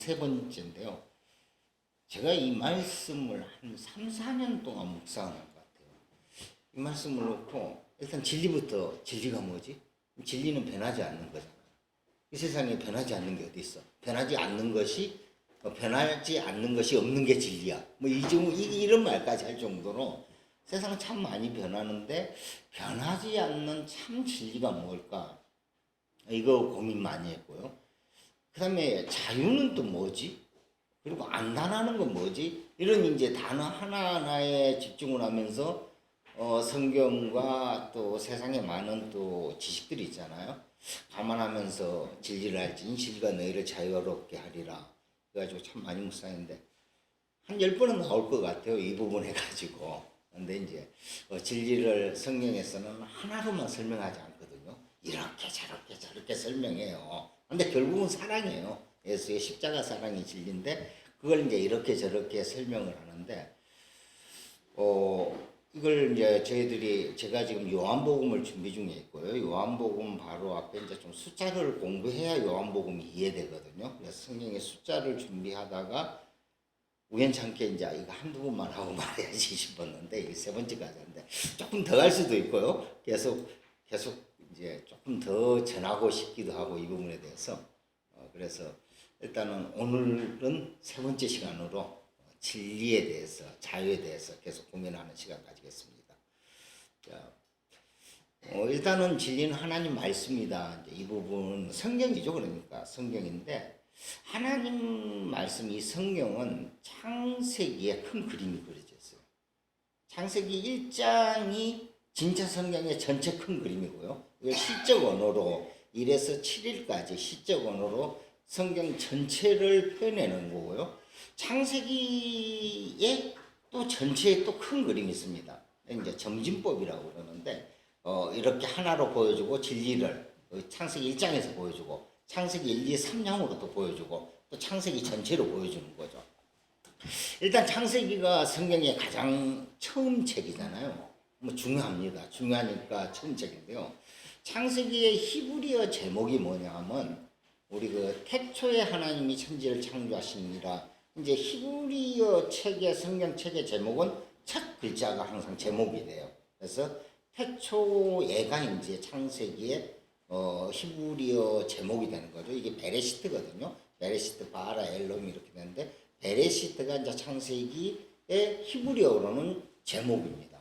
세 번째인데요. 제가 이 말씀을 한 3, 4년 동안 묵상한 것 같아요. 이 말씀을 놓고 일단 진리부터, 진리가 뭐지? 진리는 변하지 않는 거잖아. 이 세상에 변하지 않는 게 어디 있어? 변하지 않는 것이 없는 게 진리야. 뭐 이런 말까지 할 정도로 세상은 참 많이 변하는데 변하지 않는 참 진리가 뭘까? 이거 고민 많이 했고요. 그 다음에 자유는 또 뭐지? 그리고 안다라는 건 뭐지? 이런 이제 단어 하나하나에 집중을 하면서 성경과 또 세상에 많은 또 지식들이 있잖아요. 감안하면서 진리를 알지 진리가 너희를 자유롭게 하리라. 그래가지고 참 많이 묵상했는데 한 10번은 나올 것 같아요. 이 부분 해가지고. 근데 이제 진리를 성경에서는 하나로만 설명하지 않거든요. 이렇게 저렇게 설명해요. 근데 결국은 사랑이에요. 예수의 십자가 사랑이 진리인데 그걸 이제 이렇게 저렇게 설명을 하는데 이걸 이제 제가 지금 요한복음을 준비 중에 있고요. 요한복음 바로 앞에 이제 좀 숫자를 공부해야 요한복음이 이해되거든요. 그래서 성경의 숫자를 준비하다가 우연찮게 이제 이거 한두 번만 하고 말해야지 싶었는데 이게 세 번째까지 하는데 조금 더 할 수도 있고요. 계속 이제 조금 더 전하고 싶기도 하고 이 부분에 대해서 그래서 일단은 오늘은 세 번째 시간으로 진리에 대해서 자유에 대해서 계속 고민하는 시간 가지겠습니다. 자, 일단은 진리는 하나님 말씀이다. 이제 이 부분 성경이죠. 그러니까 성경인데 하나님 말씀 이 성경은 창세기에 큰 그림이 그려져 있어요. 창세기 1장이 진짜 성경의 전체 큰 그림이고요. 이걸 시적 언어로 1에서 7일까지 시적 언어로 성경 전체를 표현해놓은 거고요. 창세기에 또 전체에 또 큰 그림이 있습니다. 이제 점진법이라고 그러는데 이렇게 하나로 보여주고 진리를 창세기 1장에서 보여주고 창세기 1, 2, 3장으로 또 보여주고 또 창세기 전체로 보여주는 거죠. 일단 창세기가 성경의 가장 처음 책이잖아요. 뭐 중요합니다. 중요하니까 처음 책인데요. 창세기의 히브리어 제목이 뭐냐 하면 우리 그 태초에 하나님이 천지를 창조하시니라. 이제 히브리어 책의 성경 책의 제목은 첫 글자가 항상 제목이 돼요. 그래서 태초에가 이제 창세기의 히브리어 제목이 되는 거죠. 이게 베레시트거든요. 베레시트 바라 엘롬 이렇게 되는데 베레시트가 이제 창세기의 히브리어로는 제목입니다.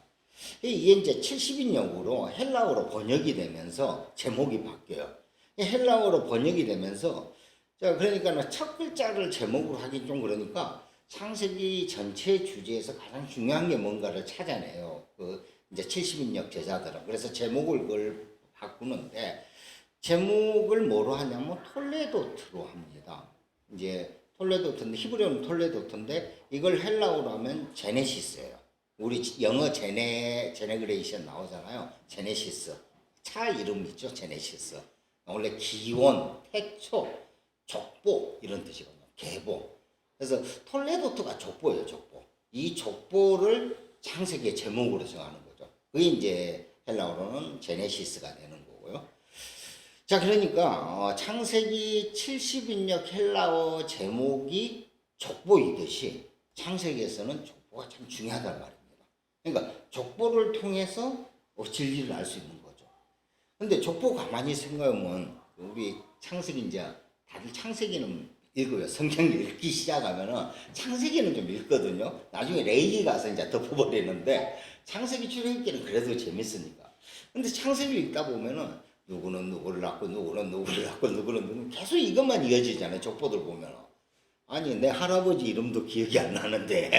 이게 이제 70인역으로 헬라어로 번역이 되면서 제목이 바뀌어요. 헬라어로 번역이 되면서 자 그러니까 첫 글자를 제목으로 하긴 좀 그러니까 창세기 전체 주제에서 가장 중요한 게 뭔가를 찾아내요. 그 이제 70인역 제자들은 그래서 제목을 그걸 바꾸는데 제목을 뭐로 하냐면 톨레도트로 합니다. 이제 톨레도트인데 히브리어는 톨레도트인데 이걸 헬라어로 하면 제네시스예요. 우리 영어 제네그레이션 나오잖아요. 제네시스. 차 이름 있죠. 제네시스. 원래 기원, 태초, 족보 이런 뜻이거든요. 계보. 그래서 톨레도트가 족보예요. 족보. 이 족보를 창세기의 제목으로 정하는 거죠. 그게 이제 헬라어로는 제네시스가 되는 거고요. 자, 그러니까 창세기 70인역 헬라어 제목이 족보이듯이 창세기에서는 족보가 참 중요하단 말입니다. 그러니까 족보를 통해서 진리를 알 수 있는 거죠. 근데 족보 가만히 생각하면 우리 창세기 이제 다들 창세기는 읽어요. 성경 읽기 시작하면은 창세기는 좀 읽거든요. 나중에 레이기 가서 이제 덮어버리는데 창세기 출애굽기는 그래도 재밌으니까. 근데 창세기 읽다 보면은 누구는 누구를 낳고 누구는 누구를 낳고 누구는 계속 이것만 이어지잖아요. 족보들 보면. 아니 내 할아버지 이름도 기억이 안 나는데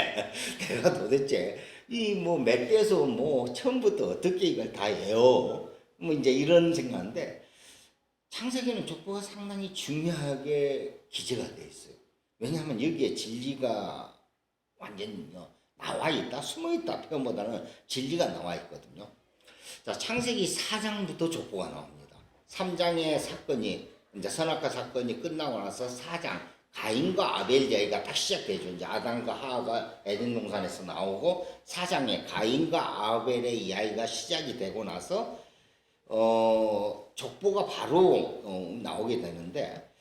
내가 도대체 이 뭐 몇 개에서 뭐 처음부터 어떻게 이걸 다 해요. 뭐 이제 이런 생각인데 창세기는 족보가 상당히 중요하게 기재가 돼 있어요. 왜냐하면 여기에 진리가 완전히 나와 있다, 숨어 있다 표현보다는 진리가 나와 있거든요. 자, 창세기 4장부터 족보가 나옵니다. 3장의 사건이 이제 선악과 사건이 끝나고 나서 4장 가인과 아벨 이야기가 딱 시작되죠. 이제 아담과 하와가 에덴 동산에서 나오고 4장에 가인과 아벨의 이야기가 시작이 되고 나서 족보가 바로 나오게 되는데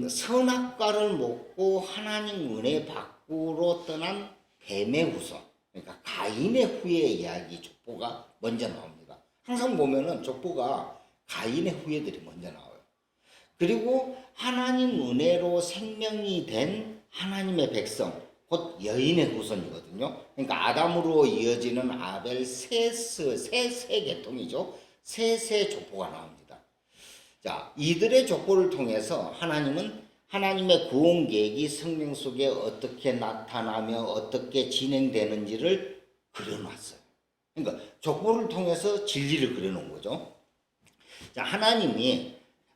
선악과를 먹고 하나님 은혜 밖으로 떠난 뱀의 후손, 그러니까 가인의 후예 이야기 족보가 먼저 나옵니다. 항상 보면은 족보가 가인의 후예들이 먼저 나와요. 그리고 하나님 은혜로 생명이 된 하나님의 백성, 곧 여인의 후손이거든요. 그러니까 아담으로 이어지는 아벨 셋의 계통이죠. 셋의 족보가 나옵니다. 자, 이들의 족보를 통해서 하나님은 하나님의 구원 계획이 생명 속에 어떻게 나타나며 어떻게 진행되는지를 그려놨어요. 그러니까 족보를 통해서 진리를 그려놓은 거죠. 자, 하나님이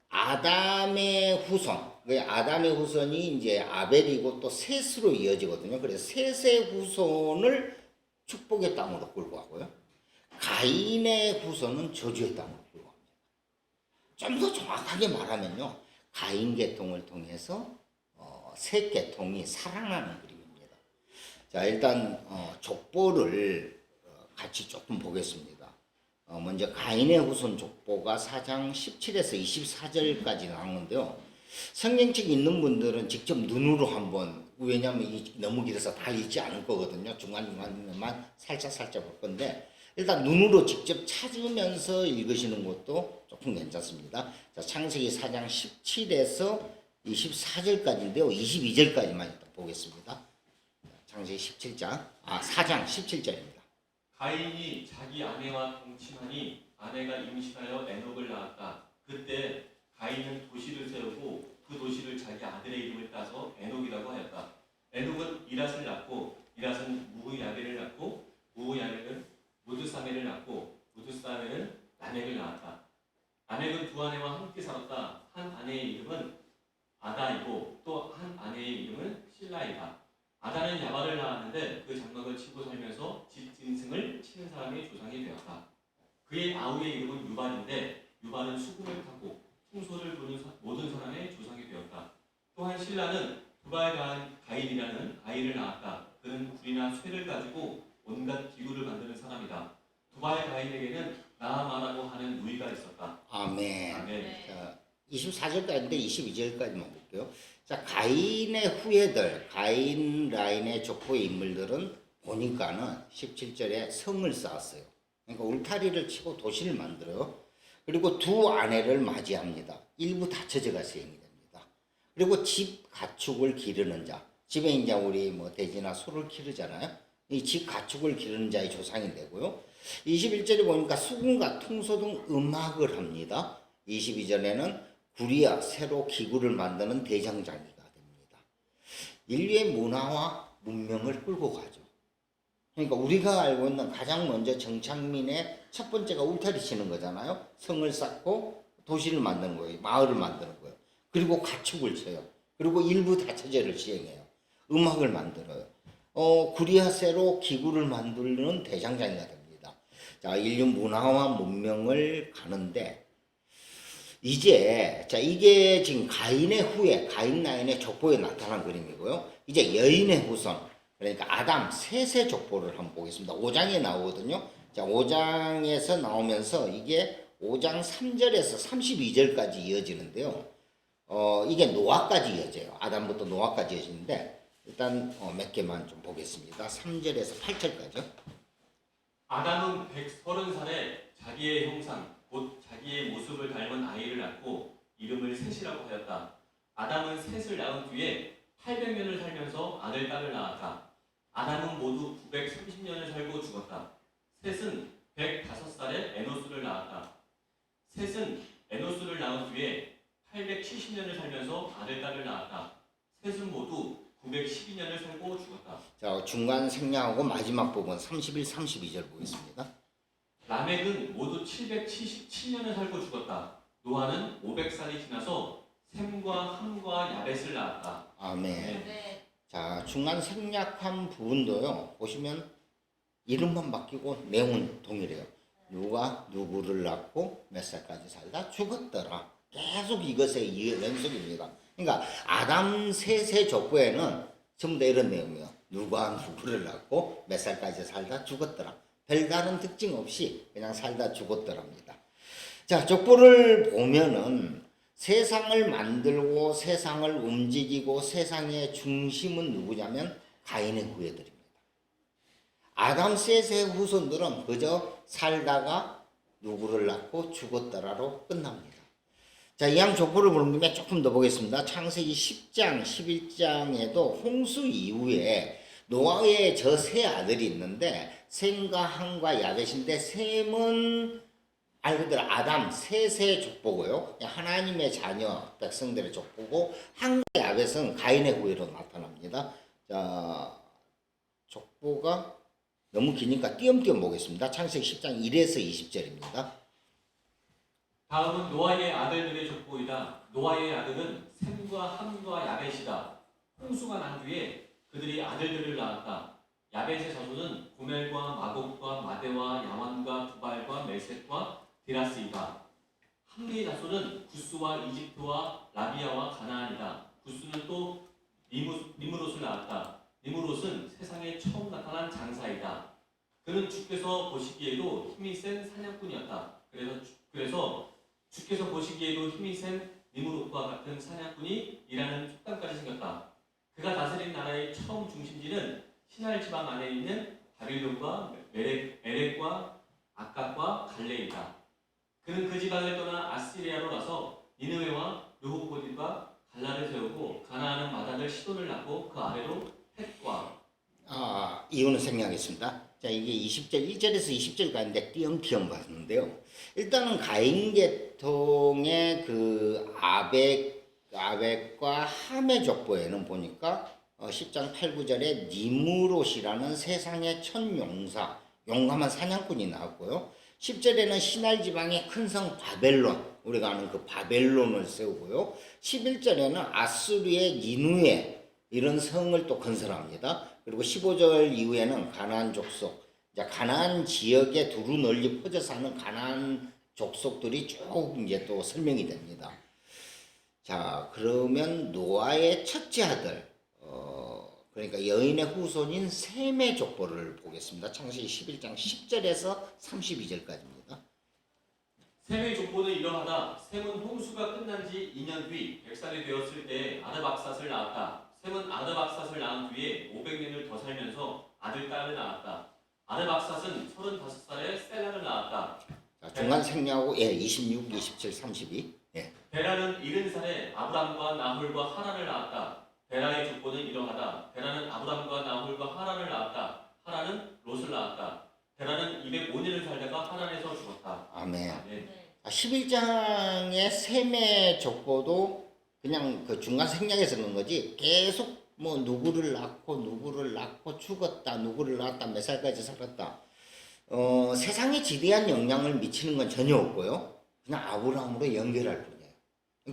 아담의 후손이 이제 아벨이고 또 셋으로 이어지거든요. 그래서 셋의 후손을 축복의 땅으로 끌고 가고요. 가인의 후손은 저주의 땅으로 끌고 갑니다. 좀 더 정확하게 말하면요, 가인 계통을 통해서 셋 계통이 살아나는 그림입니다. 자, 일단 족보를 같이 조금 보겠습니다. 먼저 가인의 후손 족보가 4장 17에서 24절까지 나오는데요. 성경책 있는 분들은 직접 눈으로 한번, 왜냐하면 너무 길어서 다 읽지 않을 거거든요. 중간중간만 살짝 볼 건데 일단 눈으로 직접 찾으면서 읽으시는 것도 조금 괜찮습니다. 자, 창세기 4장 17에서 24절까지인데요. 22절까지만 일단 보겠습니다. 창세기 4장 17절입니다. 가인이 자기 아내와 동침하니 아내가 임신하여 에녹을 낳았다. 그때 가인은 도시를 세우고 그 도시를 자기 아들의 이름을 따서 에녹이라고 하였다. 에녹은 이랏을 낳고 이랏은 무후야벨을 낳고 무후야벨은 무드사멜을 낳고 무드사멜은 라멕을 낳았다. 라멕은 두 아내와 함께 살았다. 한 아내의 이름은 아다이고 또 한 아내의 이름은 실라이다. 아다는 야발을 낳았는데 그 장막을 치고 살면서 집짐승을 치는 사람의 조상이 되었다. 그의 아우의 이름은 유발인데 유발은 수금을 타고 풍소를 부는 모든 사람의 조상이 되었다. 또한 실라는 두발 가인이라는 아이를 낳았다. 그는 굴이나 쇠를 가지고 온갖 기구를 만드는 사람이다. 두발 가인에게는 나아마라고 하는 누이가 있었다. 아멘. 아멘. 자, 24절까지인데 22절까지만 볼게요. 자, 가인의 후예들, 가인 라인의 족보의 인물들은 보니까는 17절에 성을 쌓았어요. 그러니까 울타리를 치고 도시를 만들어요. 그리고 두 아내를 맞이합니다. 일부 다처제가 시행이 됩니다. 그리고 집 가축을 기르는 자, 집에 이제 우리 뭐 돼지나 소를 기르잖아요. 이 집 가축을 기르는 자의 조상이 되고요. 21절에 보니까 수금과 통소 등 음악을 합니다. 22절에는 구리와 새로 기구를 만드는 대장장이가 됩니다. 인류의 문화와 문명을 끌고 가죠. 그러니까 우리가 알고 있는 가장 먼저 정착민의 첫 번째가 울타리 치는 거잖아요. 성을 쌓고 도시를 만드는 거예요. 마을을 만드는 거예요. 그리고 가축을 쳐요. 그리고 일부 다처제를 시행해요. 음악을 만들어요. 구리와 새로 기구를 만드는 대장장이가 됩니다. 자, 인류 문화와 문명을 가는데 이제 자, 이게 지금 가인의 후예, 가인 라인의 족보에 나타난 그림이고요. 이제 여인의 후손, 그러니까 아담 셋의 족보를 한번 보겠습니다. 5장에 나오거든요. 자, 5장에서 나오면서 이게 5장 3절에서 32절까지 이어지는데요. 이게 노아까지 이어져요. 아담부터 노아까지 이어지는데 일단 몇 개만 좀 보겠습니다. 3절에서 8절까지요. 아담은 130살에 자기의 형상 곧 자기의 모습을 닮은 아이를 낳고 이름을 셋이라고 하였다. 아담은 셋을 낳은 뒤에 800년을 살면서 아들, 딸을 낳았다. 아담은 모두 930년을 살고 죽었다. 셋은 105살에 에노스를 낳았다. 셋은 에노스를 낳은 뒤에 870년을 살면서 아들, 딸을 낳았다. 셋은 모두 912년을 살고 죽었다. 자, 중간 생략하고 마지막 부분 31, 32절 보겠습니다. 라멕은 모두 777년을 살고 죽었다. 노아는 500살이 지나서 셈과 함과 야벳을 낳았다. 아멘. 네. 자, 중간 생략한 부분도요. 보시면 이름만 바뀌고 내용은 동일해요. 누가 누구를 낳고 몇 살까지 살다 죽었더라. 계속 이것의 연속입니다. 그러니까 아담 셋의 족보에는 전부 다 이런 내용이에요. 누가 누구를 낳고 몇 살까지 살다 죽었더라. 별다른 특징 없이 그냥 살다 죽었더랍니다. 자, 족보를 보면은 세상을 만들고 세상을 움직이고 세상의 중심은 누구냐면 가인의 후예들입니다. 아담 셋의 후손들은 그저 살다가 누구를 낳고 죽었더라로 끝납니다. 자, 이왕 족보를 보는 김에 조금 더 보겠습니다. 창세기 10장, 11장에도 홍수 이후에 노아의 저 세 아들이 있는데 셈과 함과 야벳인데 셈은 말 그대로 아담 셋의 족보고요. 하나님의 자녀 백성들의 족보고 함과 야벳은 가인의 후예로 나타납니다. 자, 족보가 너무 기니까 띄엄띄엄 보겠습니다. 창세기 10장 1에서 20절입니다. 다음은 노아의 아들들의 족보이다. 노아의 아들은 셈과 함과 야벳이다. 홍수가 난 뒤에 그들이 아들들을 낳았다. 야벳의 자손은 고멜과 마곡과 마대와 야완과 두발과 멜셋과 디라스이다. 함의 자손은 구스와 이집트와 라비아와 가나안이다. 구스는 또 니므롯을 낳았다. 니므롯은 세상에 처음 나타난 장사이다. 그는 주께서 보시기에도 힘이 센 사냥꾼이었다. 그래서 주께서 보시기에도 힘이 센 니므롯과 같은 사냥꾼이 일하는 속담까지 생겼다. 그가 다스린 나라의 처음 중심지는 시날 지방 안에 있는 바빌론과 메렉과 아깝과 갈레이다. 그는 그 지방을 떠나 아시리아로 가서 니느웨와 르호보디과 갈라를 세우고 가나안은 마단을 시돈을 낳고 그 아래로 헷과 이유는 생략하겠습니다. 자, 이게 20절 1절에서 20절까지인데 띄엄띄엄 봤는데요. 일단은 가인 계통의 그 아벡과 함의 족보에는 보니까 10장 8, 9절에 니무롯이라는 세상의 첫 용사, 용감한 사냥꾼이 나왔고요. 10절에는 시날 지방의 큰 성 바벨론, 우리가 아는 그 바벨론을 세우고요. 11절에는 아수르의 니누에 이런 성을 또 건설합니다. 그리고 15절 이후에는 가나안 족속, 가나안 지역에 두루 널리 퍼져 사는 가나안 족속들이 쭉 이제 또 설명이 됩니다. 자, 그러면 노아의 첫째 아들, 그러니까 여인의 후손인 셈의 족보를 보겠습니다. 창세기 11장 10절에서 32절까지입니다. 셈의 족보는 이러하다. 셈은 홍수가 끝난 지 2년 뒤 100살이 되었을 때 아드박삿을 낳았다. 셈은 아드박삿을 낳은 뒤에 500년을 더 살면서 아들, 딸을 낳았다. 아드박삿은 35살에 셀라를 낳았다. 자, 중간 생략하고 26, 27, 32. 베라는 70살에 아브람과 나홀과 하란을 낳았다. 베라의 족보는 이러하다. 베라는 아브람과 나홀과 하란을 낳았다. 하란은 롯을 낳았다. 베라는 205년을 살다가 하란에서 죽었다. 아멘. 아멘. 11장의 셈의 족보도 그냥 그 중간 생략해서 넣은 거지, 계속 뭐 누구를 낳고 죽었다, 누구를 낳았다, 몇 살까지 살았다. 세상에 지대한 영향을 미치는 건 전혀 없고요. 그냥 아브라함으로 연결할 뿐이에요.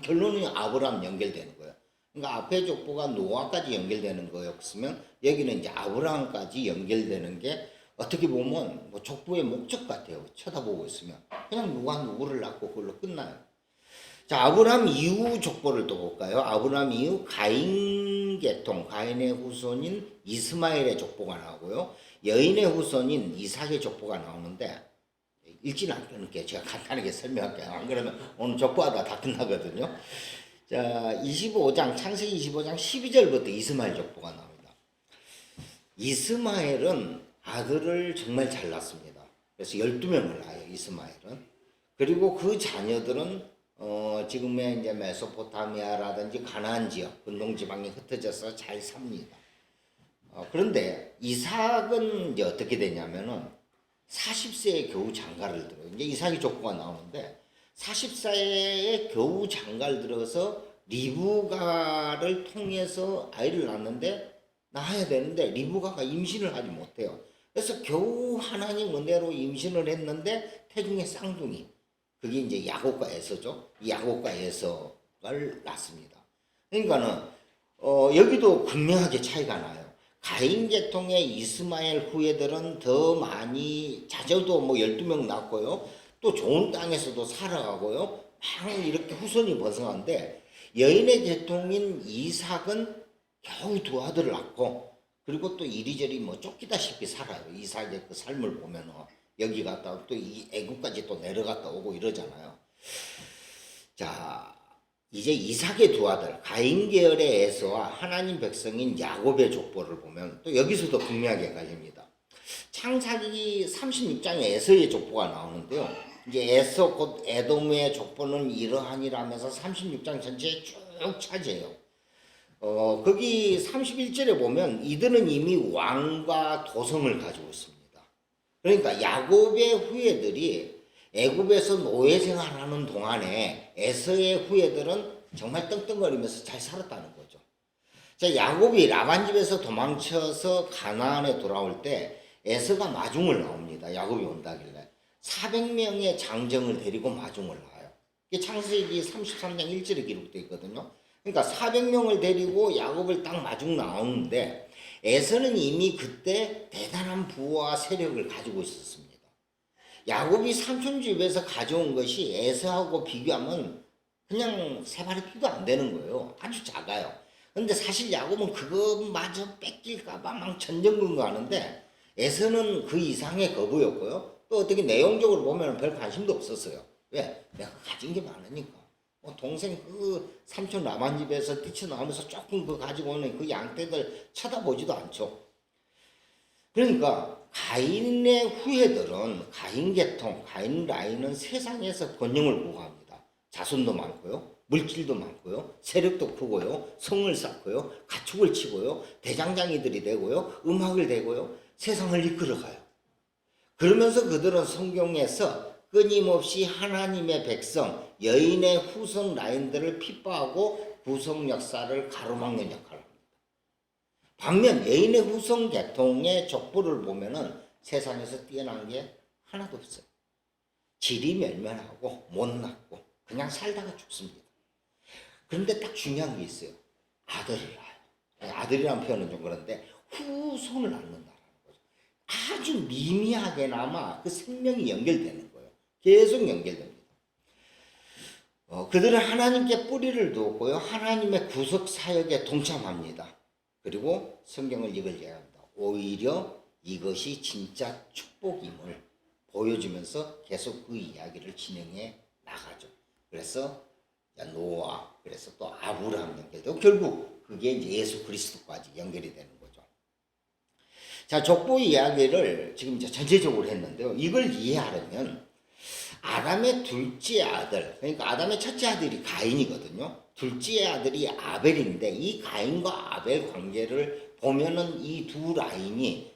결론은 아브라함 연결되는 거예요. 그러니까 앞에 족보가 노아까지 연결되는 거였으면 여기는 이제 아브라함까지 연결되는 게 어떻게 보면 뭐 족보의 목적 같아요. 쳐다보고 있으면 그냥 누가 누구를 낳고 그걸로 끝나요. 자, 아브라함 이후 족보를 또 볼까요? 아브라함 이후 가인 계통, 가인의 후손인 이스마엘의 족보가 나오고요. 여인의 후손인 이삭의 족보가 나오는데 읽지는 않을게요. 제가 간단하게 설명할게요. 안 그러면 오늘 족보하다 다 끝나거든요. 자, 25장, 창세기 25장 12절부터 이스마엘 족보가 나옵니다. 이스마엘은 아들을 정말 잘 낳습니다. 그래서 12명을 낳아요, 이스마엘은. 그리고 그 자녀들은 지금의 이제 메소포타미아라든지 가나안 지역, 근동 지방에 흩어져서 잘 삽니다. 그런데 이삭은 이제 어떻게 되냐면은 40세에 겨우 장가를 들어요. 이제 이삭의 족보가 나오는데 40세에 겨우 장가를 들어서 리브가를 통해서 아이를 낳는데 낳아야 되는데 리브가가 임신을 하지 못해요. 그래서 겨우 하나님 은혜로 임신을 했는데 태중에 쌍둥이, 그게 이제 야곱과 에서죠. 야곱과 에서를 낳습니다. 그러니까는 여기도 극명하게 차이가 나요. 가인 계통의 이스마엘 후예들은 더 많이, 자녀도 뭐 12명 낳고요. 또 좋은 땅에서도 살아가고요. 막 이렇게 후손이 번성한데 여인의 계통인 이삭은 겨우 2 아들을 낳고 그리고 또 이리저리 뭐 쫓기다시피 살아요. 이삭의 그 삶을 보면은 여기 갔다 또 이 애국까지 또 내려갔다 오고 이러잖아요. 자, 이제 이삭의 두 아들 가인 계열의 에서와 하나님 백성인 야곱의 족보를 보면 또 여기서도 극명하게 갈립니다. 창세기 36장에 에서의 족보가 나오는데요. 이제 에서 곧 에돔의 족보는 이러하니라면서 36장 전체에 쭉 차지해요. 거기 31절에 보면 이들은 이미 왕과 도성을 가지고 있습니다. 그러니까 야곱의 후예들이 애굽에서 노예 생활하는 동안에 에서의 후예들은 정말 떵떵거리면서 잘 살았다는 거죠. 자, 야곱이 라반 집에서 도망쳐서 가나안에 돌아올 때 에서가 마중을 나옵니다. 야곱이 온다길래 400명의 장정을 데리고 마중을 나와요. 이게 창세기 33장 1절에 기록되어 있거든요. 그러니까 400명을 데리고 야곱을 딱 마중 나오는데 에서는 이미 그때 대단한 부와 세력을 가지고 있었습니다. 야곱이 삼촌 집에서 가져온 것이 에서하고 비교하면 그냥 세 발의 피도 안 되는 거예요. 아주 작아요. 근데 사실 야곱은 그것마저 뺏길까봐 막 전전긍긍하는데 에서는 그 이상의 거부였고요. 또 어떻게 내용적으로 보면 별 관심도 없었어요. 왜? 내가 가진 게 많으니까. 동생 그 삼촌 라반 집에서 뛰쳐나오면서 조금 그 가지고 오는 그 양떼들 쳐다보지도 않죠. 그러니까 가인의 후예들은 가인 계통, 가인 라인은 세상에서 번영을 구가합니다. 자손도 많고요. 물질도 많고요. 세력도 크고요. 성을 쌓고요. 가축을 치고요. 대장장이들이 되고요. 음악을 되고요. 세상을 이끌어가요. 그러면서 그들은 성경에서 끊임없이 하나님의 백성, 여인의 후손 라인들을 핍박하고 구속 역사를 가로막는 역할을 합니다. 반면 여인의 후손 계통의 족보를 보면은 세상에서 뛰어난 게 하나도 없어요. 질이 멸면하고 못났고 그냥 살다가 죽습니다. 그런데 딱 중요한 게 있어요. 아들을 낳아요. 아들이라는 표현은 좀 그런데 후손을 낳는다라는 거죠. 아주 미미하게나마 그 생명이 연결되는 거예요. 계속 연결됩니다. 그들은 하나님께 뿌리를 두었고요. 하나님의 구속 사역에 동참합니다. 그리고 성경을 이걸 합니다. 오히려 이것이 진짜 축복임을 보여주면서 계속 그 이야기를 진행해 나가죠. 그래서 노아, 그래서 또 아브라함 연결되고 결국 그게 이제 예수 그리스도까지 연결이 되는 거죠. 자, 족보 이야기를 지금 이제 전체적으로 했는데요. 이걸 이해하려면 아담의 둘째 아들, 그러니까 아담의 첫째 아들이 가인이거든요. 둘째 아들이 아벨인데 이 가인과 아벨 관계를 보면은 이 두 라인이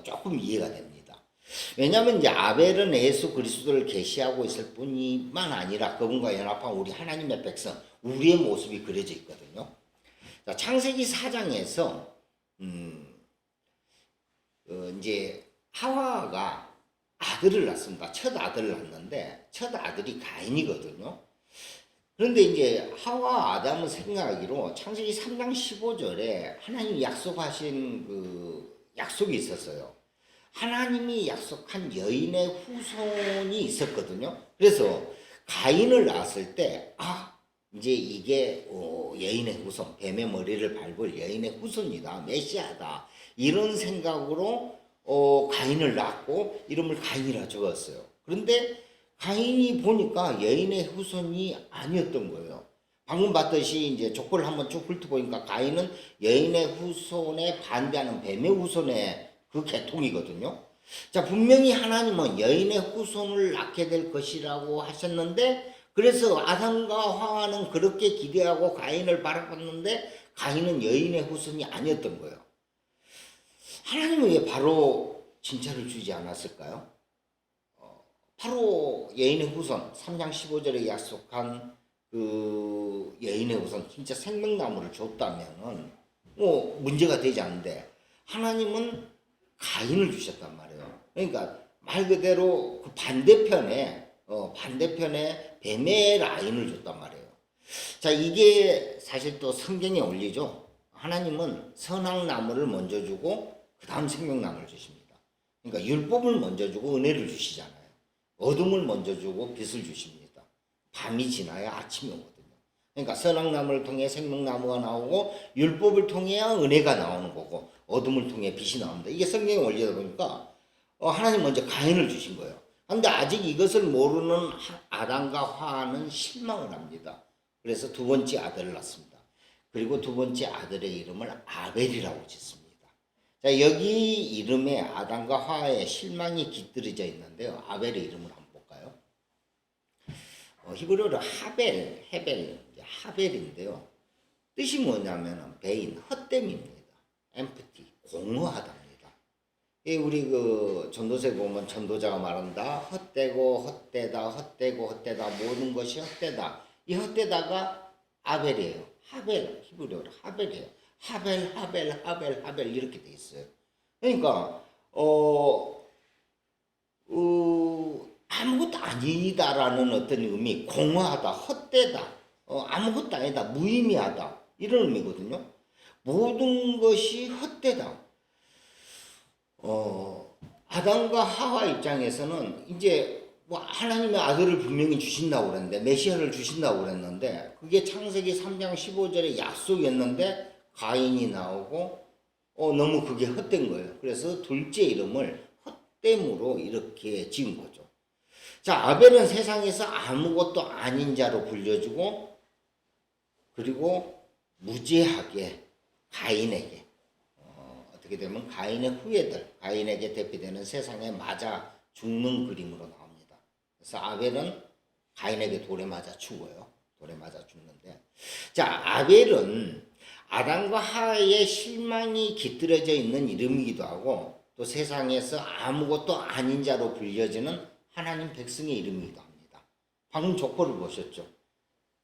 조금 이해가 됩니다. 왜냐하면 이제 아벨은 예수 그리스도를 계시하고 있을 뿐만 아니라 그분과 연합한 우리 하나님의 백성, 우리의 모습이 그려져 있거든요. 자, 창세기 4장에서 이제 하와가 아들을 낳습니다. 첫 아들을 낳는데 첫 아들이 가인이거든요. 그런데 이제 하와 아담은 생각하기로 창세기 3장 15절에 하나님이 약속하신 그 약속이 있었어요. 하나님이 약속한 여인의 후손이 있었거든요. 그래서 가인을 낳았을 때 이제 이게 여인의 후손, 뱀의 머리를 밟을 여인의 후손이다, 메시아다 이런 생각으로 가인을 낳고 이름을 가인이라 적었어요. 그런데 가인이 보니까 여인의 후손이 아니었던 거예요. 방금 봤듯이 이제 족보를 한번 쭉 훑어보니까 가인은 여인의 후손에 반대하는 뱀의 후손의 그 계통이거든요. 자, 분명히 하나님은 여인의 후손을 낳게 될 것이라고 하셨는데 그래서 아담과 하와는 그렇게 기대하고 가인을 바라봤는데 가인은 여인의 후손이 아니었던 거예요. 하나님은 왜 바로 칭찬을 주지 않았을까요? 바로 여인의 후손 3장 15절에 약속한 그 여인의 후손 진짜 생명나무를 줬다면은 문제가 되지 않는데 하나님은 가인을 주셨단 말이에요. 그러니까 말 그대로 그 반대편에 뱀의 라인을 줬단 말이에요. 자, 이게 사실 또 성경에 올리죠. 하나님은 선악나무를 먼저 주고 그 다음 생명나무를 주십니다. 그러니까 율법을 먼저 주고 은혜를 주시잖아요. 어둠을 먼저 주고 빛을 주십니다. 밤이 지나야 아침이 오거든요. 그러니까 선악나무를 통해 생명나무가 나오고 율법을 통해야 은혜가 나오는 거고 어둠을 통해 빛이 나옵니다. 이게 성경에 올리다 보니까 하나님 먼저 가인을 주신 거예요. 그런데 아직 이것을 모르는 아담과 하와는 실망을 합니다. 그래서 두 번째 아들을 낳습니다. 그리고 두 번째 아들의 이름을 아벨이라고 짓습니다. 자, 여기 이름에 아담과 하와의 실망이 깃들여져 있는데요. 아벨의 이름을 한번 볼까요? 히브리어로 헤벨, 하벨인데요. 뜻이 뭐냐면 배인, 헛됨입니다. empty, 공허하답니다. 우리 그 전도서에 보면 전도자가 말한다. 헛되고 헛되다, 헛되고 헛되다, 모든 것이 헛되다. 이 헛되다가 아벨이에요. 하벨, 히브리어로 하벨이에요. 하벨 이렇게 돼 있어요. 그러니까 아무것도 아니다라는 어떤 의미, 공허하다, 헛되다, 아무것도 아니다, 무의미하다 이런 의미거든요. 모든 것이 헛되다. 아담과 하와 입장에서는 이제 뭐 하나님의 아들을 분명히 주신다고 그랬는데 메시아를 주신다고 그랬는데 그게 창세기 3장 15절의 약속이었는데 가인이 나오고 너무 그게 헛된 거예요. 그래서 둘째 이름을 헛됨으로 이렇게 지은 거죠. 자, 아벨은 세상에서 아무것도 아닌 자로 불려주고 그리고 무죄하게 가인에게 어떻게 되면 가인의 후예들, 가인에게 대표되는 세상에 맞아 죽는 그림으로 나옵니다. 그래서 아벨은 가인에게 돌에 맞아 죽어요. 돌에 맞아 죽는데, 자, 아벨은 아담과 하와의 실망이 깃들여져 있는 이름이기도 하고 또 세상에서 아무것도 아닌 자로 불려지는 하나님 백성의 이름이기도 합니다. 방금 족보를 보셨죠?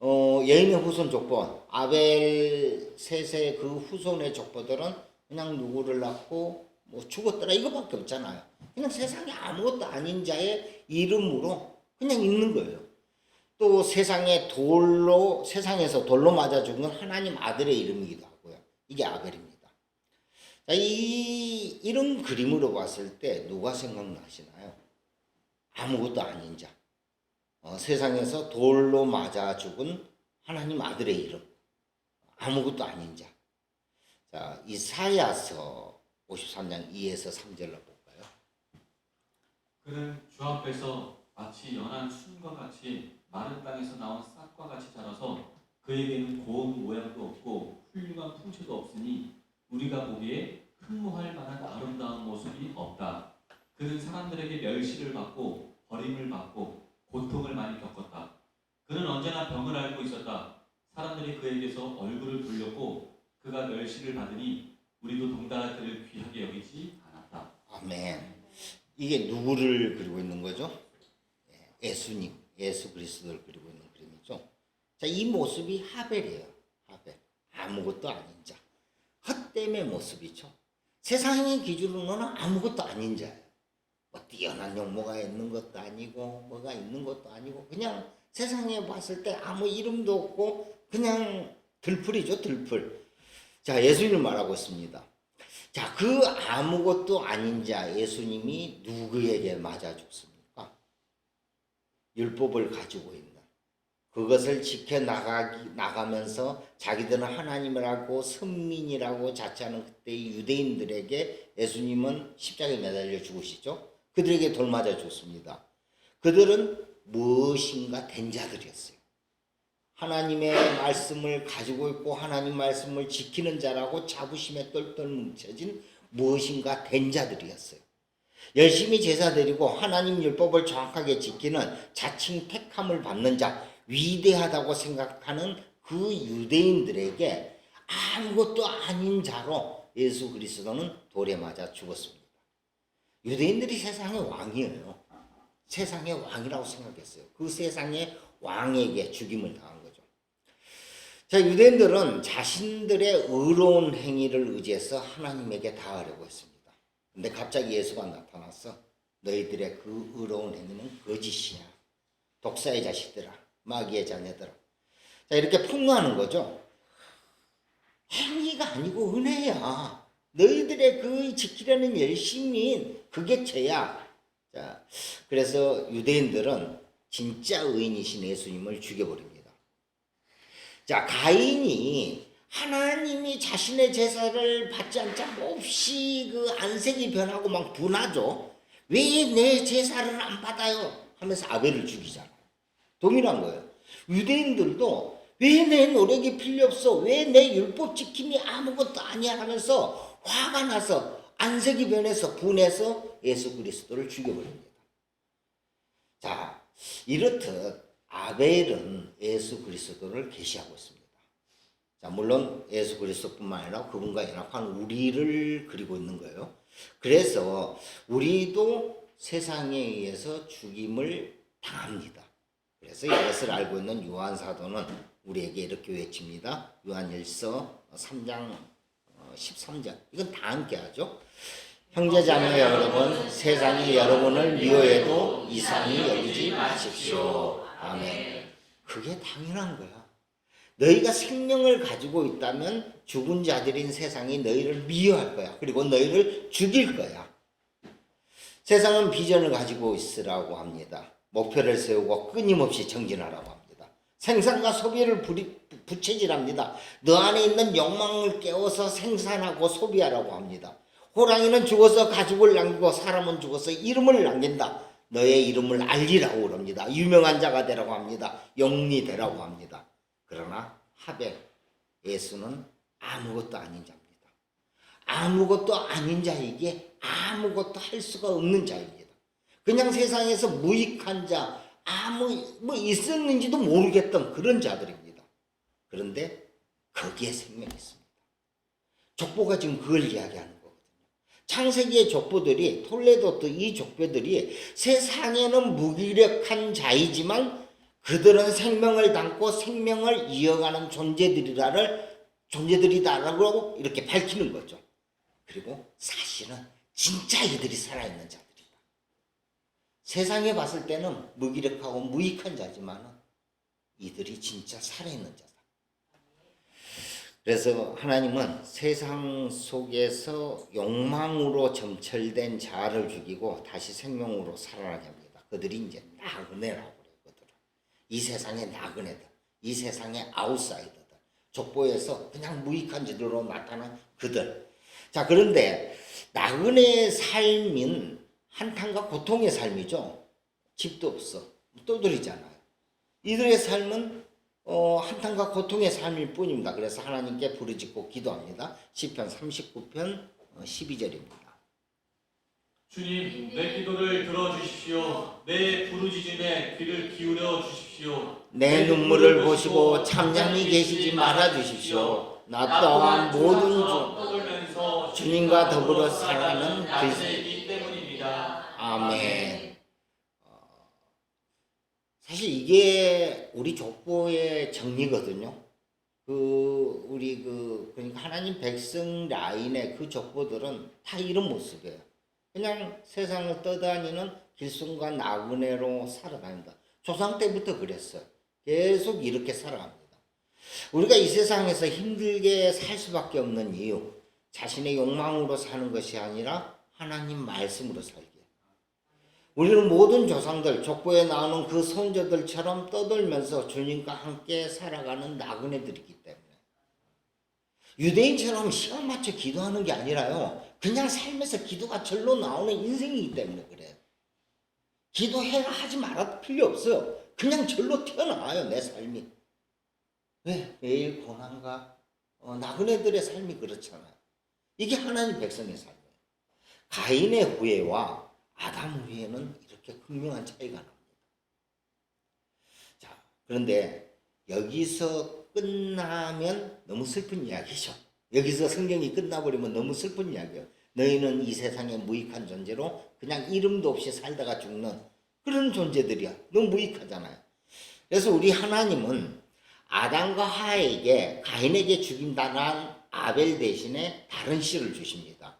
여인의 후손 족보, 아벨 셋의 그 후손의 족보들은 그냥 누구를 낳고 뭐 죽었더라 이거밖에 없잖아요. 그냥 세상에 아무것도 아닌 자의 이름으로 그냥 있는 거예요. 또 세상에서 돌로 맞아 죽은 하나님 아들의 이름이기도 하고요. 이게 아벨입니다. 자, 이런 그림으로 봤을 때 누가 생각나시나요? 아무것도 아닌 자. 세상에서 돌로 맞아 죽은 하나님 아들의 이름. 아무것도 아닌 자. 자, 이사야서 53장 2에서 3절로 볼까요? 그는 주 앞에서 마치 연한 순과 같이 마른 땅에서 나온 싹과 같이 자라서 그에게는 고운 모양도 없고 훌륭한 풍채도 없으니 우리가 보기에 흠모할 만한 아름다운 모습이 없다. 그는 사람들에게 멸시를 받고 버림을 받고 고통을 많이 겪었다. 그는 언제나 병을 앓고 있었다. 사람들이 그에게서 얼굴을 돌렸고 그가 멸시를 받으니 우리도 동달아 그를 귀하게 여기지 않았다. 아멘. 이게 누구를 그리고 있는 거죠? 예수님, 예수 그리스도를 그리고 있는 그림이죠. 자, 이 모습이 하벨이에요. 하벨. 아무것도 아닌 자. 헛됨의 모습이죠. 세상의 기준으로는 아무것도 아닌 자예요. 뭐 뛰어난 용모가 있는 것도 아니고 뭐가 있는 것도 아니고 그냥 세상에 봤을 때 아무 이름도 없고 그냥 들풀이죠, 들풀. 자, 예수님을 말하고 있습니다. 자, 그 아무것도 아닌 자 예수님이 누구에게 맞아 죽습니까? 율법을 가지고 있는 그것을 지켜나가면서 자기들은 하나님을 알고 선민이라고 자처하는 그때의 유대인들에게 예수님은 십자가에 매달려 죽으시죠. 그들에게 돌 맞아 죽습니다. 그들은 무엇인가 된 자들이었어요. 하나님의 말씀을 가지고 있고 하나님 말씀을 지키는 자라고 자부심에 똘똘 뭉쳐진 무엇인가 된 자들이었어요. 열심히 제사 드리고 하나님 율법을 정확하게 지키는 자칭 택함을 받는 자, 위대하다고 생각하는 그 유대인들에게 아무것도 아닌 자로 예수 그리스도는 돌에 맞아 죽었습니다. 유대인들이 세상의 왕이에요. 세상의 왕이라고 생각했어요. 그 세상의 왕에게 죽임을 당한 거죠. 자, 유대인들은 자신들의 의로운 행위를 의지해서 하나님에게 닿으려고 했습니다. 근데 갑자기 예수가 나타나서 너희들의 그 의로운 행위는 거짓이야. 독사의 자식들아, 마귀의 자녀들아. 자, 이렇게 폭로하는 거죠. 행위가 아니고 은혜야. 너희들의 그 지키려는 열심인 그게 죄야. 자, 그래서 유대인들은 진짜 의인이신 예수님을 죽여버립니다. 자, 가인이 하나님이 자신의 제사를 받지 않자 몹시 그 안색이 변하고 막 분하죠. 왜 내 제사를 안 받아요? 하면서 아벨을 죽이잖아요. 동일한 거예요. 유대인들도 왜 내 노력이 필요 없어? 왜 내 율법 지킴이 아무것도 아니야? 하면서 화가 나서 안색이 변해서 분해서 예수 그리스도를 죽여버립니다. 자, 이렇듯 아벨은 예수 그리스도를 계시하고 있습니다. 자, 물론 예수 그리스도뿐만 아니라 그분과 연합한 우리를 그리고 있는 거예요. 그래서 우리도 세상에 의해서 죽임을 당합니다. 그래서 이것을 알고 있는 요한 사도는 우리에게 이렇게 외칩니다. 요한일서 3장 13절. 이건 다 함께 하죠. 형제자매 여러분, 세상이 여러분을 미워해도 이상히 여기지 마십시오. 아멘. 그게 당연한 거야. 너희가 생명을 가지고 있다면 죽은 자들인 세상이 너희를 미워할 거야. 그리고 너희를 죽일 거야. 세상은 비전을 가지고 있으라고 합니다. 목표를 세우고 끊임없이 정진하라고 합니다. 생산과 소비를 부채질합니다. 너 안에 있는 욕망을 깨워서 생산하고 소비하라고 합니다. 호랑이는 죽어서 가죽을 남기고 사람은 죽어서 이름을 남긴다. 너의 이름을 알리라고 그럽니다. 유명한 자가 되라고 합니다. 영리 되라고 합니다. 그러나 하벨, 예수는 아무것도 아닌 자입니다. 아무것도 아닌 자에게 아무것도 할 수가 없는 자입니다. 그냥 세상에서 무익한 자, 뭐 있었는지도 모르겠던 그런 자들입니다. 그런데 거기에 생명이 있습니다. 족보가 지금 그걸 이야기하는 거거든요. 창세기의 족보들이, 톨레도 이 족보들이 세상에는 무기력한 자이지만 그들은 생명을 담고 생명을 이어가는 존재들이다라고 이렇게 밝히는 거죠. 그리고 사실은 진짜 이들이 살아있는 자들이다. 세상에 봤을 때는 무기력하고 무익한 자지만 이들이 진짜 살아있는 자다. 그래서 하나님은 세상 속에서 욕망으로 점철된 자를 죽이고 다시 생명으로 살아나게 합니다. 그들이 이제 나그네라고 그래요. 그들은. 이 세상의 나그네들, 이 세상의 아웃사이더들, 족보에서 그냥 무익한 자들로 나타난 그들. 자, 그런데 나그네의 삶인 한탄과 고통의 삶이죠. 집도 없어. 떠들이잖아요. 이들의 삶은 한탄과 고통의 삶일 뿐입니다. 그래서 하나님께 부르짖고 기도합니다. 시편 39편 12절입니다. 주님, 내 기도를 들어주십시오. 내 부르짖음에 귀를 기울여 주십시오. 내 눈물을 보시고 잠잠히 계시지 말아 주십시오. 나 또한 모든 주님과 더불어 살아가는 그리스도이기 때문입니다. 아멘. 사실 이게 우리 족보의 정리거든요. 그러니까 하나님 백성 라인의 그 족보들은 다 이런 모습이에요. 그냥 세상을 떠다니는 길순과 나그네로 살아갑니다. 조상 때부터 그랬어요. 계속 이렇게 살아갑니다. 우리가 이 세상에서 힘들게 살 수밖에 없는 이유, 자신의 욕망으로 사는 것이 아니라 하나님 말씀으로 살기. 우리는 모든 조상들, 족보에 나오는 그 선조들처럼 떠돌면서 주님과 함께 살아가는 나그네들이기 때문에 유대인처럼 시간 맞춰 기도하는 게 아니라요. 그냥 삶에서 기도가 절로 나오는 인생이기 때문에 그래요. 기도해라 하지 말아도 필요 없어요. 그냥 절로 튀어나와요, 내 삶이. 왜? 매일 고난과 나그네들의 삶이 그렇잖아요. 이게 하나님 백성의 삶이에요. 가인의 후예와 아담 후에는 이렇게 극명한 차이가 납니다. 자, 그런데 여기서 끝나면 너무 슬픈 이야기죠. 여기서 성경이 끝나버리면 너무 슬픈 이야기예요. 너희는 이 세상에 무익한 존재로 그냥 이름도 없이 살다가 죽는 그런 존재들이야. 너무 무익하잖아요. 그래서 우리 하나님은 아담과 하에게 가인에게 죽임당한 아벨 대신에 다른 씨를 주십니다.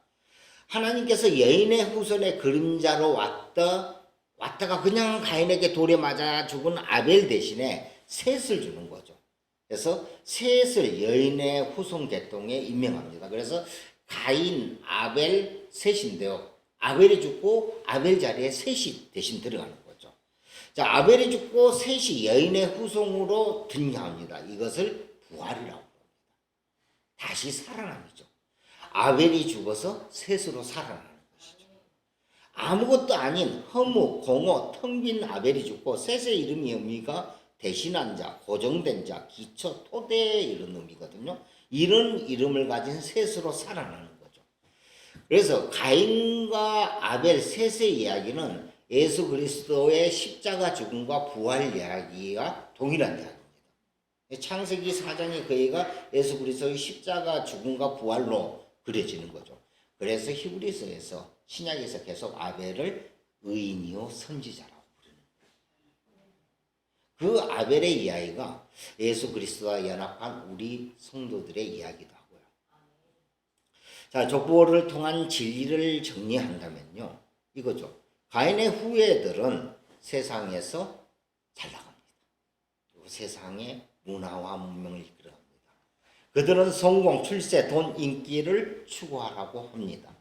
하나님께서 여인의 후손의 그림자로 왔다가 그냥 가인에게 돌에 맞아 죽은 아벨 대신에 셋을 주는 거죠. 그래서 셋을 여인의 후손 계통에 임명합니다. 그래서 가인, 아벨, 셋인데요. 아벨이 죽고 아벨 자리에 셋이 대신 들어가는 거죠. 자, 아벨이 죽고 셋이 여인의 후손으로 등장합니다. 이것을 부활이라고 합니다. 다시 살아남이죠. 아벨이 죽어서 셋으로 살아나는 것이죠. 아무것도 아닌 허무, 공허, 텅 빈 아벨이 죽고 셋의 이름이 의미가 대신한 자, 고정된 자, 기초, 토대 이런 의미거든요. 이런 이름을 가진 셋으로 살아나는 거죠. 그래서 가인과 아벨 셋의 이야기는 예수 그리스도의 십자가 죽음과 부활 이야기와 동일한 이야기입니다. 창세기 4장의 그 얘기가 예수 그리스도의 십자가 죽음과 부활로 그려지는 거죠. 그래서 히브리서에서 신약에서 계속 아벨을 의인이요 선지자라고 부르는 거예요. 그 아벨의 이야기가 예수 그리스도와 연합한 우리 성도들의 이야기도 하고요. 자, 족보를 통한 진리를 정리한다면요, 이거죠. 가인의 후예들은 세상에서 잘 나갑니다. 그리고 세상의 문화와 문명을 이끌어갑니다. 그들은 성공, 출세, 돈, 인기를 추구하라고 합니다.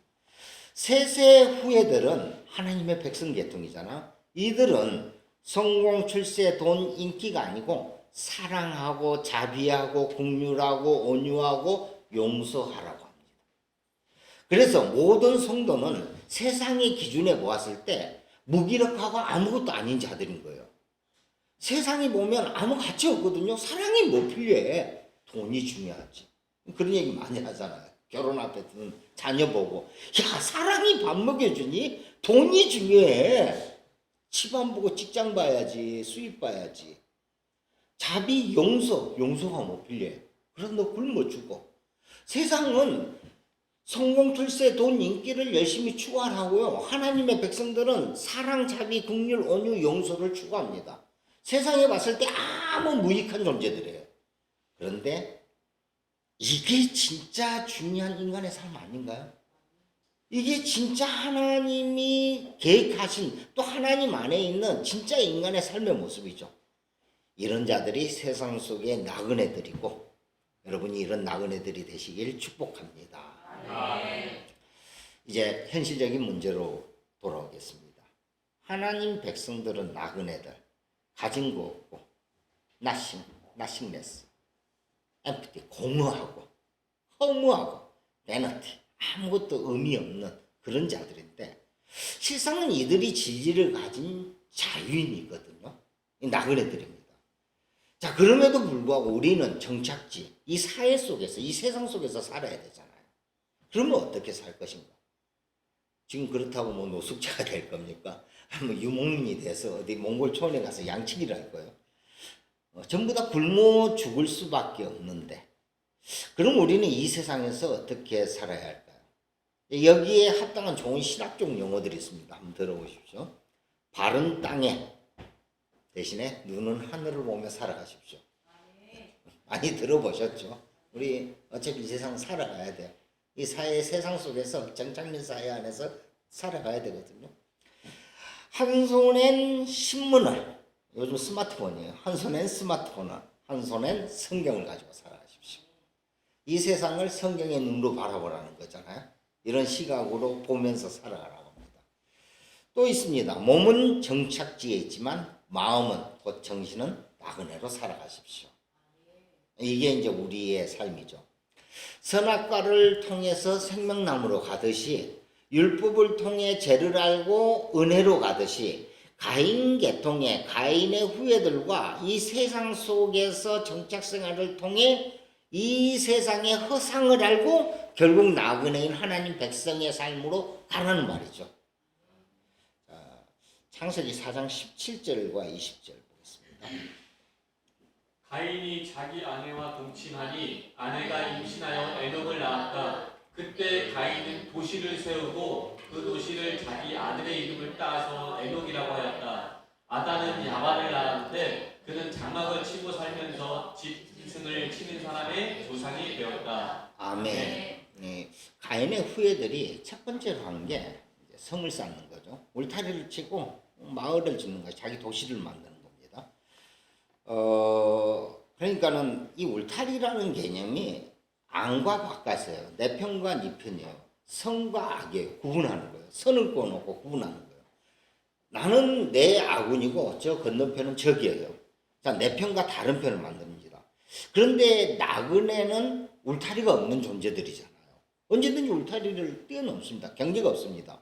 셋의 후예들은 하나님의 백성 계통이잖아. 이들은 성공, 출세, 돈, 인기가 아니고 사랑하고 자비하고 긍휼하고 온유하고 용서하라고 합니다. 그래서 모든 성도는 세상의 기준에 보았을 때 무기력하고 아무것도 아닌 자들인 거예요. 세상에 보면 아무 가치 없거든요. 사랑이 뭐 필요해? 돈이 중요하지. 그런 얘기 많이 하잖아요. 결혼 앞에 드는 자녀 보고, 야, 사랑이 밥 먹여주니? 돈이 중요해. 집 안 보고 직장 봐야지, 수입 봐야지. 자비, 용서가 뭐 필요해? 그럼 너 굶어 죽어. 세상은 성공, 출세, 돈, 인기를 열심히 추구하라고요. 하나님의 백성들은 사랑, 자비, 긍휼, 온유, 용서를 추구합니다. 세상에 봤을 때 아무 무익한 존재들이에요. 그런데 이게 진짜 중요한 인간의 삶 아닌가요? 이게 진짜 하나님이 계획하신, 또 하나님 안에 있는 진짜 인간의 삶의 모습이죠. 이런 자들이 세상 속에 나그네들이고, 여러분이 이런 나그네들이 되시길 축복합니다. 이제 현실적인 문제로 돌아오겠습니다. 하나님 백성들은 나그네들, 가진 거 없고, nothingness, empty, 공허하고, 허무하고, vanity, 아무것도 의미 없는 그런 자들인데, 실상은 이들이 진리를 가진 자유인이거든요. 나그네들입니다. 자, 그럼에도 불구하고 우리는 정착지, 이 사회 속에서, 이 세상 속에서 살아야 되잖아요. 그러면 어떻게 살 것인가? 지금 그렇다고 뭐 노숙자가 될 겁니까? 뭐 유목민이 돼서 어디 몽골 초원에 가서 양치기를 할 거예요? 전부 다 굶어 죽을 수밖에 없는데, 그럼 우리는 이 세상에서 어떻게 살아야 할까요? 여기에 합당한 좋은 신학적 용어들이 있습니다. 한번 들어보십시오. 바른 땅에 대신에 눈은 하늘을 보며 살아가십시오. 많이 들어보셨죠? 우리 어차피 이 세상 살아가야 돼요. 이 사회, 세상 속에서 정착민 사회 안에서 살아가야 되거든요. 한 손엔 신문을, 요즘 스마트폰이에요. 한 손엔 스마트폰을, 한 손엔 성경을 가지고 살아가십시오. 이 세상을 성경의 눈으로 바라보라는 거잖아요. 이런 시각으로 보면서 살아가라고 합니다. 또 있습니다. 몸은 정착지에 있지만 마음은, 곧 정신은 나그네로 살아가십시오. 이게 이제 우리의 삶이죠. 선악과를 통해서 생명나무로 가듯이, 율법을 통해 죄를 알고 은혜로 가듯이, 가인 계통의 가인의 후예들과 이 세상 속에서 정착생활을 통해 이 세상의 허상을 알고 결국 나그네인 하나님 백성의 삶으로 가라는 말이죠. 자, 창세기 4장 17절과 20절 보겠습니다. 가인이 자기 아내와 동침하니 아내가 임신하여 에녹을 낳았다. 그때 가인은 도시를 세우고 그 도시를 자기 아들의 이름을 따서 에녹이라고 하였다. 아다는 야발을 낳았는데 그는 장막을 치고 살면서 짐승을 치는 사람의 조상이 되었다. 아멘. 네, 가인의 후예들이 첫 번째로 하는 게 성을 쌓는 거죠. 울타리를 치고 마을을 짓는 거예요. 자기 도시를 만드는 겁니다. 그러니까는 이 울타리라는 개념이 안과 바깥이에요. 내 편과 네 편이에요. 선과 악이에요. 구분하는 거예요. 선을 꺼놓고 구분하는 거예요. 나는 내 아군이고 저 건너편은 적이에요. 자, 내 편과 다른 편을 만듭니다. 그런데 나그네는 울타리가 없는 존재들이잖아요. 언제든지 울타리를 뛰어넘습니다. 경계가 없습니다.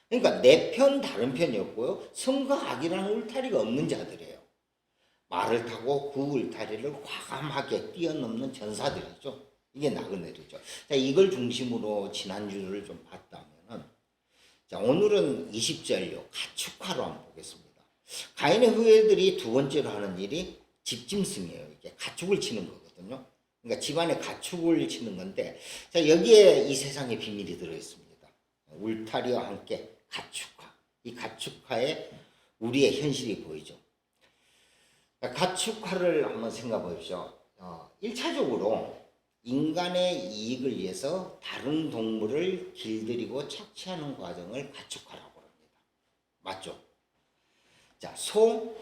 그러니까 내 편 다른 편이 없고요. 선과 악이라는 울타리가 없는 자들이에요. 말을 타고 그 울타리를 과감하게 뛰어넘는 전사들이죠. 이게 나그네들이죠. 자, 이걸 중심으로 지난주를 좀 봤다면은, 자, 오늘은 20절요. 가축화로 한번 보겠습니다. 가인의 후예들이 두 번째로 하는 일이 집짐승이에요. 이게 가축을 치는 거거든요. 그러니까 집안에 가축을 치는 건데, 자, 여기에 이 세상의 비밀이 들어있습니다. 울타리와 함께 가축화. 이 가축화에 우리의 현실이 보이죠. 가축화를 한번 생각해 보십시오. 1차적으로 인간의 이익을 위해서 다른 동물을 길들이고 착취하는 과정을 가축화라고 합니다. 맞죠? 자, 소,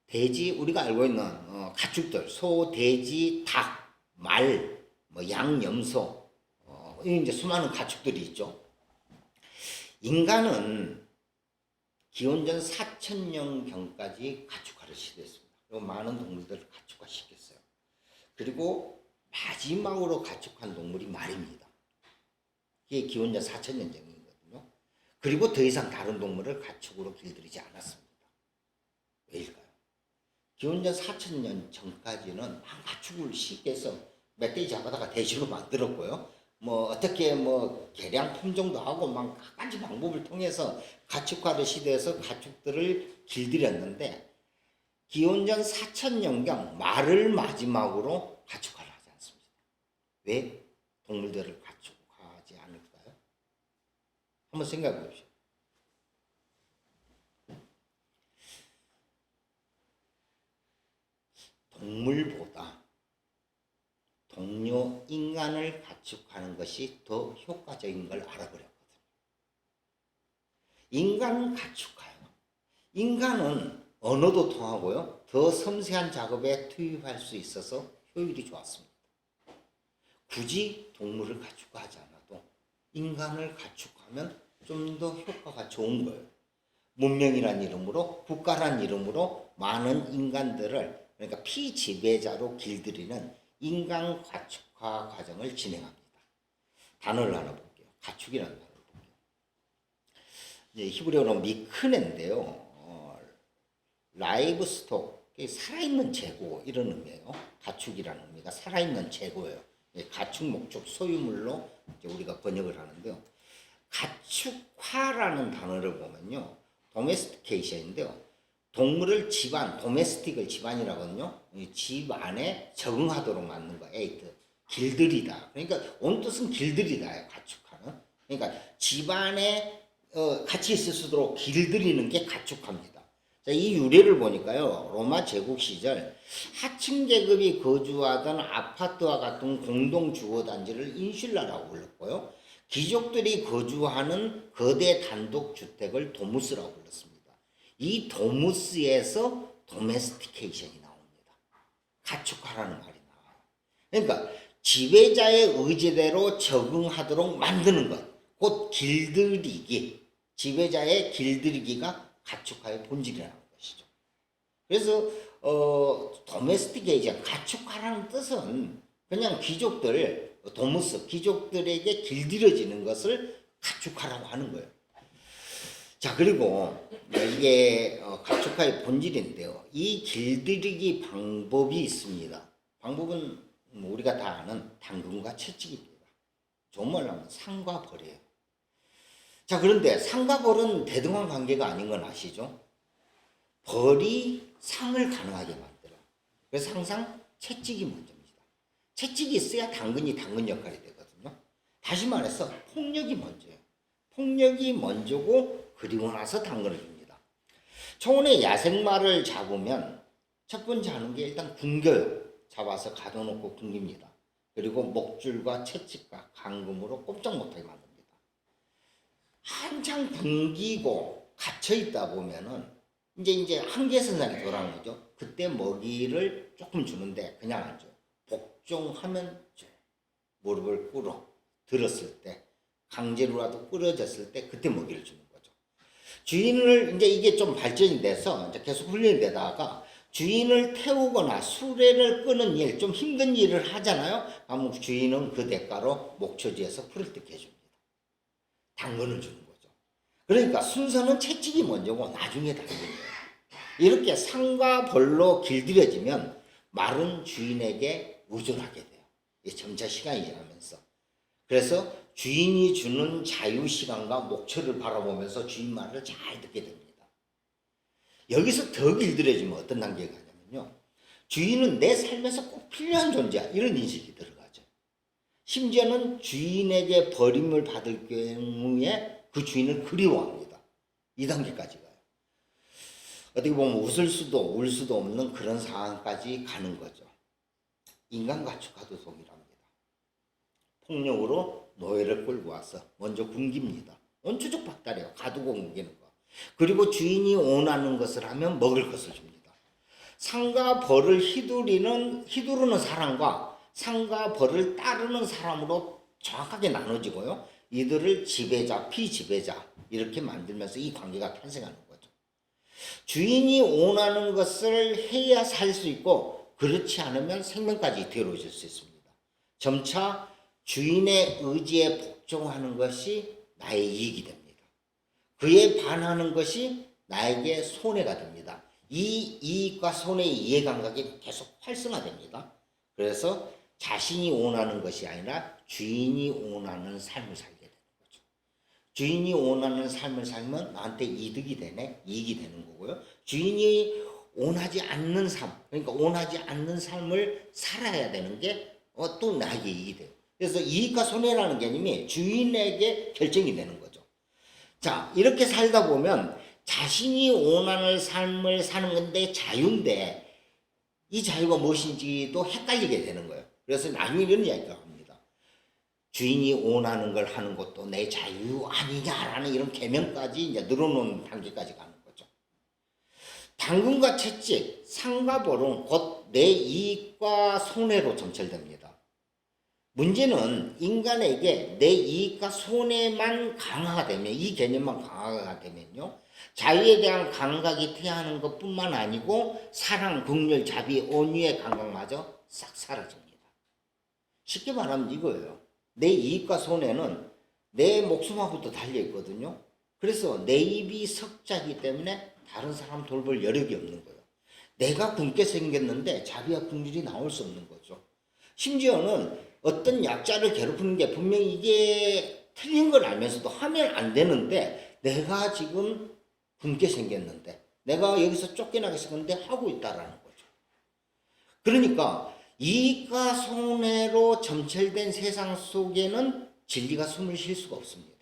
돼지, 우리가 알고 있는 가축들, 소, 돼지, 닭, 말, 뭐 양, 염소, 이제 수많은 가축들이 있죠. 인간은 기원전 4000년경까지 가축화를 시도했습니다. 그리고 많은 동물들을 가축화시켰어요. 그리고 마지막으로 가축한 동물이 말입니다. 이게 기원전 4000년 전이거든요. 그리고 더 이상 다른 동물을 가축으로 길들이지 않았습니다. 왜일까요? 기원전 4000년 전까지는 가축을 쉽게 해서 멧돼지 잡아다가 돼지로 만들었고요. 뭐 어떻게 뭐 개량 품종도 하고 막 가지 방법을 통해서 가축화를 시도해서 가축들을 길들였는데, 기원전 4000년경 말을 마지막으로 가축화를 하지 않습니다. 왜 동물들을 가축화하지 않을까요? 한번 생각해 보십시오. 동물보다 동료 인간을 가축하는 것이 더 효과적인 걸 알아버렸거든요. 인간 가축화요. 인간은 언어도 통하고요. 더 섬세한 작업에 투입할 수 있어서 효율이 좋았습니다. 굳이 동물을 가축화하지 않아도 인간을 가축하면 좀 더 효과가 좋은 거예요. 문명이란 이름으로, 국가란 이름으로 많은 인간들을, 그러니까 피지배자로 길들이는 인간 가축화 과정을 진행합니다. 단어를 하나 볼게요. 가축이라는 단어를 볼게요. 이제 히브리어로 미크네인데요. 라이브 스톡, 살아있는 재고 이런 의미예요. 가축이라는 의미가 살아있는 재고예요. 가축 목적 소유물로 이제 우리가 번역을 하는데요. 가축화라는 단어를 보면요, 도메스티케이션인데요. 동물을 집안, 도메스틱을 집안이라고 하거든요. 집 안에 적응하도록 만든 거, 에이트, 길들이다. 그러니까 온 뜻은 길들이다예요, 가축화는. 그러니까 집안에 같이 있을 수 있도록 길들이는 게 가축화입니다. 자, 이 유래를 보니까요, 로마 제국 시절 하층 계급이 거주하던 아파트와 같은 공동 주거 단지를 인슐라라고 불렀고요. 귀족들이 거주하는 거대 단독 주택을 도무스라고 불렀습니다. 이 도무스에서 도메스티케이션이 나옵니다. 가축화라는 말이 나와요. 그러니까 지배자의 의지대로 적응하도록 만드는 것, 곧 길들이기, 지배자의 길들이기가 가축화의 본질이라는 것이죠. 그래서 도메스티케이션, 가축화라는 뜻은 그냥 귀족들, 도무스, 귀족들에게 길들여지는 것을 가축화라고 하는 거예요. 자, 그리고 이게 가축화의 본질인데요. 이 길들이기 방법이 있습니다. 방법은 우리가 다 아는 당근과 채찍입니다. 좋은 말로 하면 상과 벌이에요. 자, 그런데 상과 벌은 대등한 관계가 아닌 건 아시죠? 벌이 상을 가능하게 만들어요. 그래서 항상 채찍이 먼저입니다. 채찍이 있어야 당근이 당근 역할이 되거든요. 다시 말해서 폭력이 먼저예요. 폭력이 먼저고 그리고 나서 당근을 줍니다. 초원에 야생마를 잡으면 첫 번째 하는 게 일단 굶겨요. 잡아서 가둬놓고 굶깁니다. 그리고 목줄과 채찍과 감금으로 꼼짝 못하게 만듭니다. 한창 굶기고 갇혀있다 보면은 이제 한계선상에 돌아오는 거죠. 그때 먹이를 조금 주는데 그냥 안 줘요. 복종하면 줘요. 무릎을 꿇어 들었을 때, 강제로라도 끌어졌을 때 그때 먹이를 주는 거죠. 주인을 이제 이게 좀 발전이 돼서 이제 계속 훈련이 되다가 주인을 태우거나 수레를 끄는 일, 좀 힘든 일을 하잖아요. 그럼 주인은 그 대가로 목초지에서 풀을 뜯게 해줍니다. 당근을 주는 거죠. 그러니까 순서는 채찍이 먼저고 나중에 당근이에요. 이렇게 상과 벌로 길들여지면 말은 주인에게 의존하게 돼요. 점차 시간이 지나면서. 그래서 주인이 주는 자유시간과 목표를 바라보면서 주인 말을 잘 듣게 됩니다. 여기서 더 길들여지면 어떤 단계가 가냐면요. 주인은 내 삶에서 꼭 필요한 존재야. 이런 인식이 들어가죠. 심지어는 주인에게 버림을 받을 경우에 그 주인을 그리워합니다. 이 단계까지 가요. 어떻게 보면 웃을 수도 울 수도 없는 그런 상황까지 가는 거죠. 인간 가축과도 동일합니다. 폭력으로 노예를 끌고 와서 먼저 굶깁니다. 원초적 박달이에요. 가두고 굶기는 거. 그리고 주인이 원하는 것을 하면 먹을 것을 줍니다. 상과 벌을 휘두르는 사람과 상과 벌을 따르는 사람으로 정확하게 나눠지고요. 이들을 지배자, 피지배자 이렇게 만들면서 이 관계가 탄생하는 거죠. 주인이 원하는 것을 해야 살 수 있고 그렇지 않으면 생명까지 괴로워질 수 있습니다. 점차 주인의 의지에 복종하는 것이 나의 이익이 됩니다. 그에 반하는 것이 나에게 손해가 됩니다. 이 이익과 손해의 이해감각이 계속 활성화됩니다. 그래서 자신이 원하는 것이 아니라 주인이 원하는 삶을 살게 되는 거죠. 주인이 원하는 삶을 살면 나한테 이득이 되네, 이익이 되는 거고요. 주인이 원하지 않는 삶, 그러니까 원하지 않는 삶을 살아야 되는 게 또 나에게 이익이 돼요. 그래서 이익과 손해라는 개념이 주인에게 결정이 되는 거죠. 자, 이렇게 살다 보면 자신이 원하는 삶을 사는 건데 자유인데 이 자유가 무엇인지도 헷갈리게 되는 거예요. 그래서 나중에 이런 이야기가 합니다. 주인이 원하는 걸 하는 것도 내 자유 아니냐라는 이런 개념까지 이제 늘어놓는 단계까지 가는 거죠. 당근과 채찍, 상과 벌은 곧 내 이익과 손해로 점철됩니다. 문제는 인간에게 내 이익과 손해만 강화가 되면, 이 개념만 강화가 되면요, 자유에 대한 감각이 태하는 것뿐만 아니고 사랑, 긍휼, 자비, 온유의 감각마저 싹 사라집니다. 쉽게 말하면 이거예요. 내 이익과 손해는 내 목숨하고도 달려있거든요. 그래서 내 입이 석자기 때문에 다른 사람 돌볼 여력이 없는 거예요. 내가 굶게 생겼는데 자비와 긍휼이 나올 수 없는 거죠. 심지어는 어떤 약자를 괴롭히는 게 분명히 이게 틀린 걸 알면서도 하면 안 되는데 내가 지금 굶게 생겼는데 내가 여기서 쫓겨나게 생겼는데 하고 있다라는 거죠. 그러니까 이익과 손해로 점철된 세상 속에는 진리가 숨을 쉴 수가 없습니다.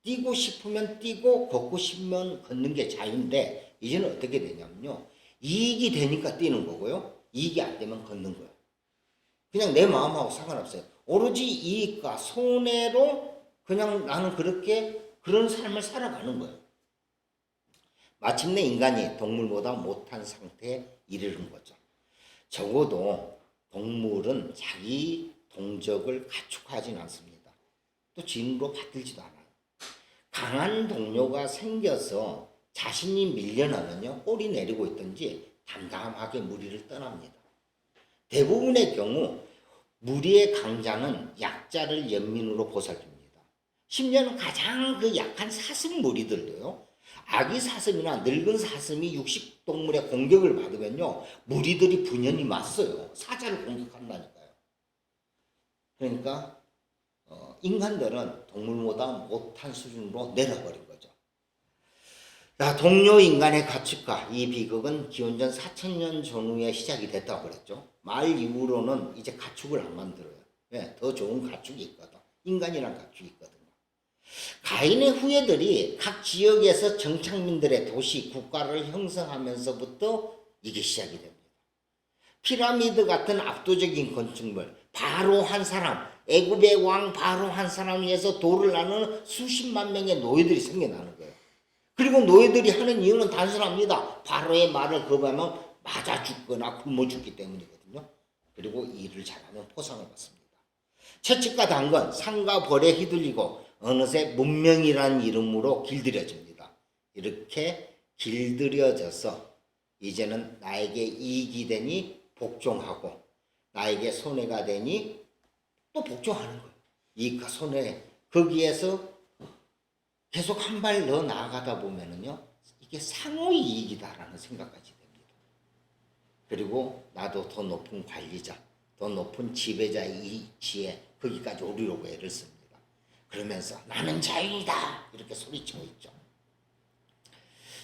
뛰고 싶으면 뛰고 걷고 싶으면 걷는 게 자유인데 이제는 어떻게 되냐면요. 이익이 되니까 뛰는 거고요. 이익이 안 되면 걷는 거예요. 그냥 내 마음하고 상관없어요. 오로지 이익과 손해로 그냥 나는 그런 삶을 살아가는 거예요. 마침내 인간이 동물보다 못한 상태에 이르는 거죠. 적어도 동물은 자기 동적을 가축하진 않습니다. 또 진으로 받들지도 않아요. 강한 동료가 생겨서 자신이 밀려나면요, 꼬리 내리고 있든지 담담하게 무리를 떠납니다. 대부분의 경우 무리의 강자는 약자를 연민으로 보살핍니다. 심지어는 가장 그 약한 사슴 무리들도요, 아기 사슴이나 늙은 사슴이 육식동물의 공격을 받으면요, 무리들이 분연히 맞서요. 사자를 공격한다니까요. 그러니까 인간들은 동물보다 못한 수준으로 내려버린 거죠. 자, 동료 인간의 가축과 이 비극은 기원전 4000년 전후에 시작이 됐다고 그랬죠. 말 이후로는 이제 가축을 안 만들어요. 왜? 더 좋은 가축이 있거든. 인간이란 가축이 있거든요. 가인의 후예들이 각 지역에서 정착민들의 도시, 국가를 형성하면서부터 이게 시작이 됩니다. 피라미드 같은 압도적인 건축물, 바로 한 사람, 애굽의 왕 바로 한 사람 위해서 도를 나누는 수십만 명의 노예들이 생겨나는 거예요. 그리고 노예들이 하는 이유는 단순합니다. 바로의 말을 거부하면 맞아 죽거나 굶어 죽기 때문이거든요. 그리고 일을 잘하면 포상을 받습니다. 채찍과 당근, 상과 벌에 휘둘리고 어느새 문명이라는 이름으로 길들여집니다. 이렇게 길들여져서 이제는 나에게 이익이 되니 복종하고 나에게 손해가 되니 또 복종하는 거예요. 이익과 손해, 거기에서 계속 한 발 더 나아가다 보면은요, 이게 상호이익이다라는 생각까지 됩니다. 그리고 나도 더 높은 관리자, 더 높은 지배자의 이치에 거기까지 오르려고 애를 씁니다. 그러면서 나는 자유이다 이렇게 소리치고 있죠.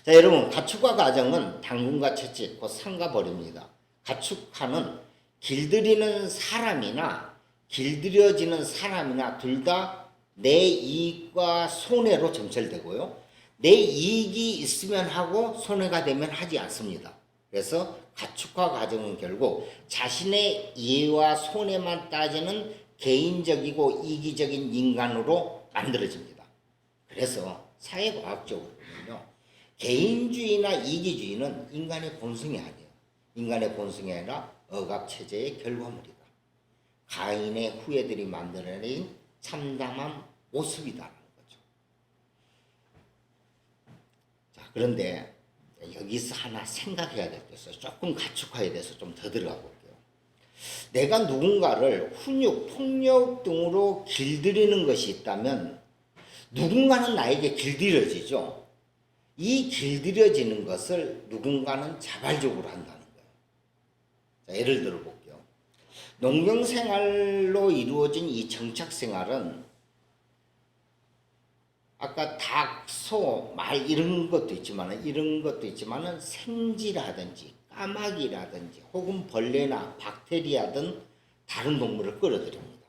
자, 여러분, 가축화 과정은 당근과 채찍, 곧 상과 벌입니다. 가축화는 길들이는 사람이나 길들여지는 사람이나 둘 다 내 이익과 손해로 점철되고요. 내 이익이 있으면 하고 손해가 되면 하지 않습니다. 그래서 가축화 과정은 결국 자신의 이해와 손해만 따지는 개인적이고 이기적인 인간으로 만들어집니다. 그래서 사회과학적으로 보면요, 개인주의나 이기주의는 인간의 본성이 아니에요. 인간의 본성이 아니라 억압체제의 결과물이다. 가인의 후예들이 만들어낸 참담한 모습이다라는 거죠. 자, 그런데 여기서 하나 생각해야 될 게 있어요. 조금 가축화에 대해서 좀 더 들어가 볼게요. 내가 누군가를 훈육, 폭력 등으로 길들이는 것이 있다면 누군가는 나에게 길들여지죠. 이 길들여지는 것을 누군가는 자발적으로 한다는 거예요. 자, 예를 들어 볼게요. 농경생활로 이루어진 이 정착생활은 아까 닭, 소, 말 이런 것도 있지만은 생쥐라든지 까마귀라든지 혹은 벌레나 박테리아 등 다른 동물을 끌어들입니다.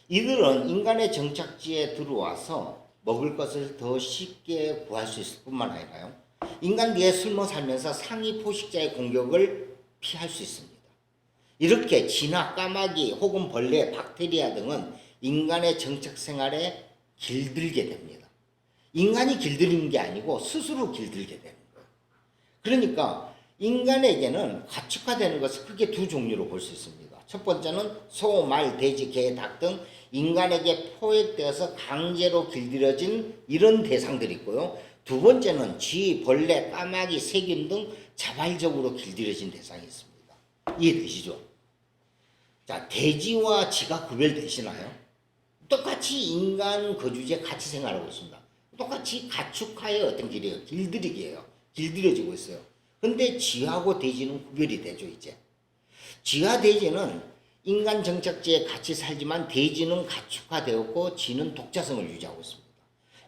이들은 인간의 정착지에 들어와서 먹을 것을 더 쉽게 구할 수 있을 뿐만 아니라요, 인간 뒤에 숨어 살면서 상위 포식자의 공격을 피할 수 있습니다. 이렇게 쥐나 까마귀 혹은 벌레, 박테리아 등은 인간의 정착 생활에 길들게 됩니다. 인간이 길들이는 게 아니고 스스로 길들게 되는 거예요. 그러니까 인간에게는 가축화되는 것을 크게 두 종류로 볼 수 있습니다. 첫 번째는 소, 말, 돼지, 개, 닭 등 인간에게 포획되어서 강제로 길들여진 이런 대상들이 있고요. 두 번째는 쥐, 벌레, 까마귀, 세균 등 자발적으로 길들여진 대상이 있습니다. 이해되시죠? 자, 돼지와 쥐가 구별되시나요? 똑같이 인간 거주지에 같이 생활하고 있습니다. 똑같이 가축화의 어떤 길이에요. 길들이기예요. 길들여지고 있어요. 근데 쥐하고 돼지는 구별이 되죠, 이제. 쥐와 돼지는 인간 정착지에 같이 살지만 돼지는 가축화되었고 쥐는 독자성을 유지하고 있습니다.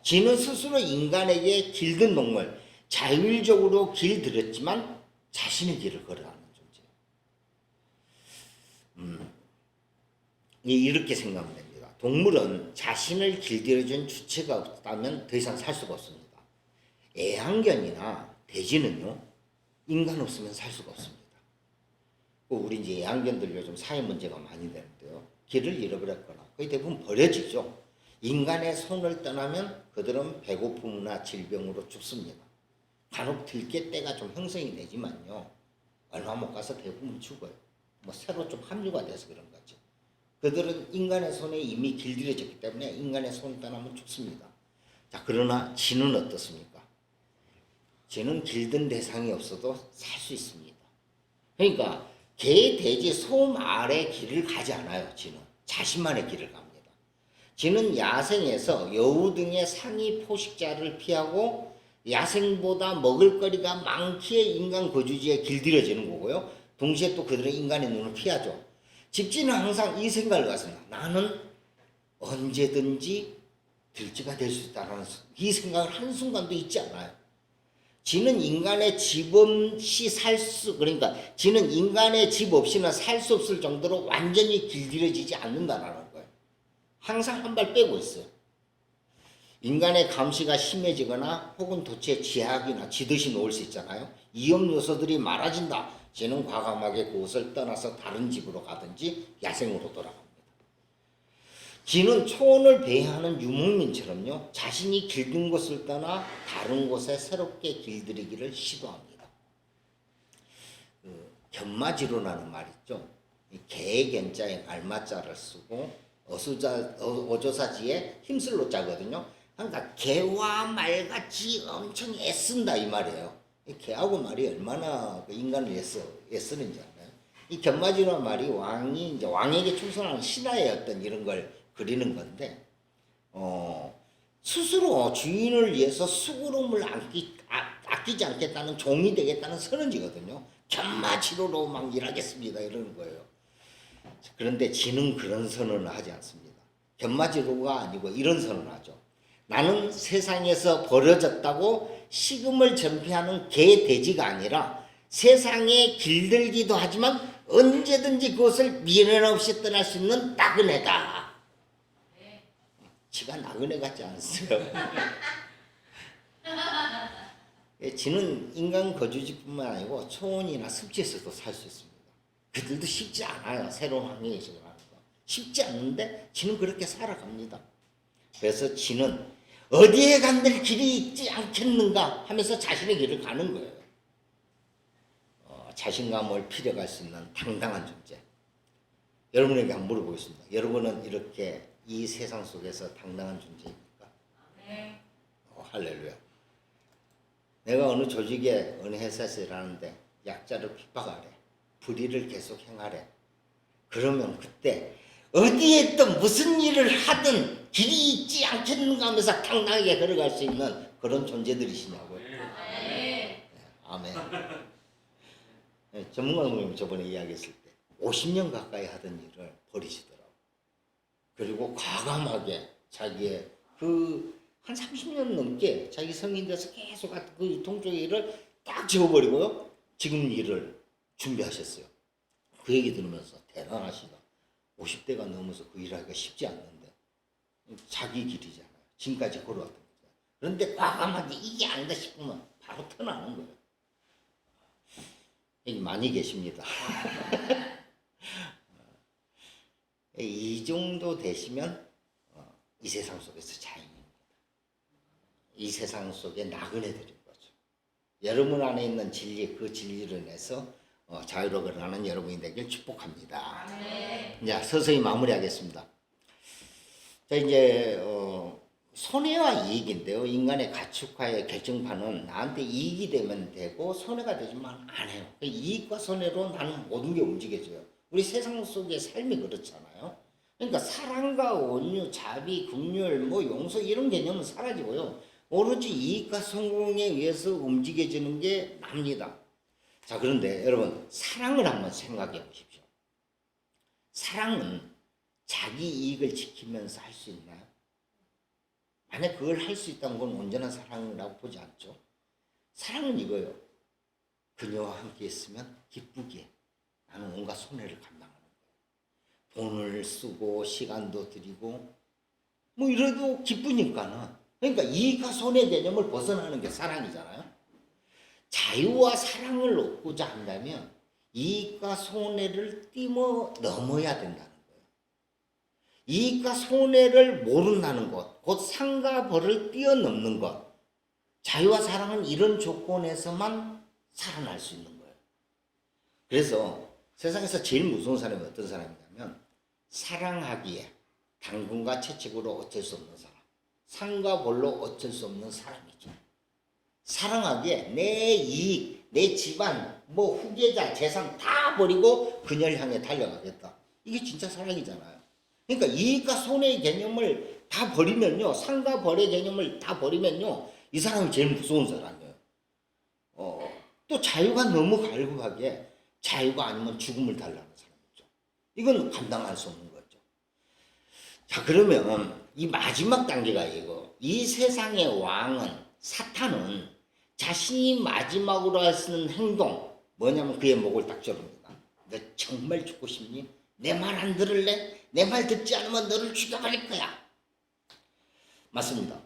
쥐는 스스로 인간에게 길든 동물, 자율적으로 길들였지만 자신의 길을 걸어가는 존재예요. 이렇게 생각하면 됩니다. 동물은 자신을 길들여준 주체가 없다면 더 이상 살 수가 없습니다. 애완견이나 돼지는요, 인간 없으면 살 수가 없습니다. 우리 이제 애완견들 요즘 사회 문제가 많이 되는데요. 길을 잃어버렸거나 거의 대부분 버려지죠. 인간의 손을 떠나면 그들은 배고픔이나 질병으로 죽습니다. 간혹 들깨 때가 좀 형성이 되지만요, 얼마 못 가서 대부분 죽어요. 뭐 새로 좀 합류가 돼서 그런 거죠. 그들은 인간의 손에 이미 길들여졌기 때문에 인간의 손을 떠나면 죽습니다. 자, 그러나 쥐는 어떻습니까? 쥐는 길든 대상이 없어도 살 수 있습니다. 그러니까 개, 돼지, 소, 말의 길을 가지 않아요. 쥐는 자신만의 길을 갑니다. 쥐는 야생에서 여우 등의 상위 포식자를 피하고 야생보다 먹을거리가 많기에 인간 거주지에 길들여지는 거고요. 동시에 또 그들은 인간의 눈을 피하죠. 집쥐는 항상 이 생각을 갖습니다. 나는 언제든지 들쥐가 될 수 있다는 이 생각을 한순간도 잊지 않아요. 쥐는 인간의 집 없이 그러니까 쥐는 인간의 집 없이는 살 수 없을 정도로 완전히 길들여지지 않는다라는 거예요. 항상 한 발 빼고 있어요. 인간의 감시가 심해지거나 혹은 도체 제약이나 지듯이 놓을 수 있잖아요. 위험 요소들이 많아진다. 쥐는 과감하게 그곳을 떠나서 다른 집으로 가든지 야생으로 돌아갑니다. 쥐는 초원을 배회하는 유목민처럼요, 자신이 길든 곳을 떠나 다른 곳에 새롭게 길들이기를 시도합니다. 견마지로라는 말 있죠. 개의 견자에 알마자를 쓰고 어조사지에 힘쓸 노자거든요. 그러니까 개와 말같이 엄청 애쓴다 이 말이에요. 개하고 말이 얼마나 인간을 애쓰는지 알아요? 이 견마지라는 말이 왕이 이제 왕에게 충성하는 신하의 어떤 이런 걸 그리는 건데, 스스로 주인을 위해서 수고로움을 아끼지 않겠다는 종이 되겠다는 선언지거든요. 견마지로로 막 일하겠습니다 이러는 거예요. 그런데 지는 그런 선언을 하지 않습니다. 견마지로가 아니고 이런 선언을 하죠. 나는 세상에서 버려졌다고 식음을 전폐하는 개 돼지가 아니라 세상에 길들기도 하지만 언제든지 그것을 미련 없이 떠날 수 있는 나그네다. 지가 나그네 같지 않으세요? 지는 인간 거주지뿐만 아니고 초원이나 습지에서도 살 수 있습니다. 그들도 쉽지 않아요. 새로운 환경에 적응하는 거. 쉽지 않는데 지는 그렇게 살아갑니다. 그래서 지는 어디에 간들 길이 있지 않겠는가 하면서 자신의 길을 가는 거예요. 자신감을 필요할 수 있는 당당한 존재. 여러분에게 한번 물어보겠습니다. 여러분은 이렇게 이 세상 속에서 당당한 존재입니까? 네. 할렐루야. 내가 어느 조직에 어느 회사에서 일하는데 약자를 핍박하래. 불의를 계속 행하래. 그러면 그때 어디에 또 무슨 일을 하든 길이 있지 않겠는가 하면서 당당하게 걸어갈 수 있는 그런 존재들이시냐고요. 네. 아멘. 네, 전문가 선생님이 저번에 이야기했을 때 50년 가까이 하던 일을 버리시더라고요. 그리고 과감하게 자기의 한 30년 넘게 자기 성인 돼서 계속 그 유통 쪽 일을 딱 지워버리고요. 지금 일을 준비하셨어요. 그 얘기 들으면서 대단하시다. 50대가 넘어서 그 일하기가 쉽지 않는데 자기 길이잖아요. 지금까지 걸어왔던 거잖아요. 그런데 과감하게 이게 아니다 싶으면 바로 터나는 거예요. 여기 많이 계십니다. 이 정도 되시면 이 세상 속에서 자연입니다. 이 세상 속에 나그네들인 거죠. 여러분 안에 있는 진리, 그 진리를 인해서 자유로 걸어가는 여러분이 되길 축복합니다. 네. 자, 서서히 마무리하겠습니다. 자, 이제 손해와 이익인데요. 인간의 가축화의 결정판은 나한테 이익이 되면 되고 손해가 되지만 안 해요. 이익과 손해로 나는 모든 게 움직여져요. 우리 세상 속의 삶이 그렇잖아요. 그러니까 사랑과 온유, 자비, 긍휼, 용서 이런 개념은 사라지고요. 오로지 이익과 성공에 의해서 움직여지는 게 납니다. 자, 그런데 여러분 사랑을 한번 생각해 보십시오. 사랑은 자기 이익을 지키면서 할 수 있나요? 만약 그걸 할 수 있다는 건 온전한 사랑이라고 보지 않죠. 사랑은 이거예요. 그녀와 함께 있으면 기쁘기에 나는 온갖 손해를 감당하는 거예요. 돈을 쓰고 시간도 들이고 이래도 기쁘니까는. 그러니까 이익과 손해 개념을 벗어나는 게 사랑이잖아요. 자유와 사랑을 얻고자 한다면 이익과 손해를 넘어야 된다는 거예요. 이익과 손해를 모른다는 것, 곧 상과 벌을 뛰어넘는 것. 자유와 사랑은 이런 조건에서만 살아날 수 있는 거예요. 그래서 세상에서 제일 무서운 사람이 어떤 사람이냐면 사랑하기에 당근과 채찍으로 어쩔 수 없는 사람, 상과 벌로 어쩔 수 없는 사람이죠. 사랑하기에 내 이익, 내 집안, 후계자, 재산 다 버리고 그녀를 향해 달려가겠다. 이게 진짜 사랑이잖아요. 그러니까 이익과 손해의 개념을 다 버리면요, 상과 벌의 개념을 다 버리면요, 이 사람이 제일 무서운 사람이에요. 또 자유가 너무 갈급하게 자유가 아니면 죽음을 달라는 사람이죠. 이건 감당할 수 없는 거죠. 자, 그러면 이 마지막 단계가 이거. 이 세상의 왕은, 사탄은 자신이 마지막으로 할 수 있는 행동, 뭐냐면 그의 목을 딱 조릅니다. 너 정말 죽고 싶니? 내 말 안 들을래? 내 말 듣지 않으면 너를 죽여버릴 거야. 맞습니다.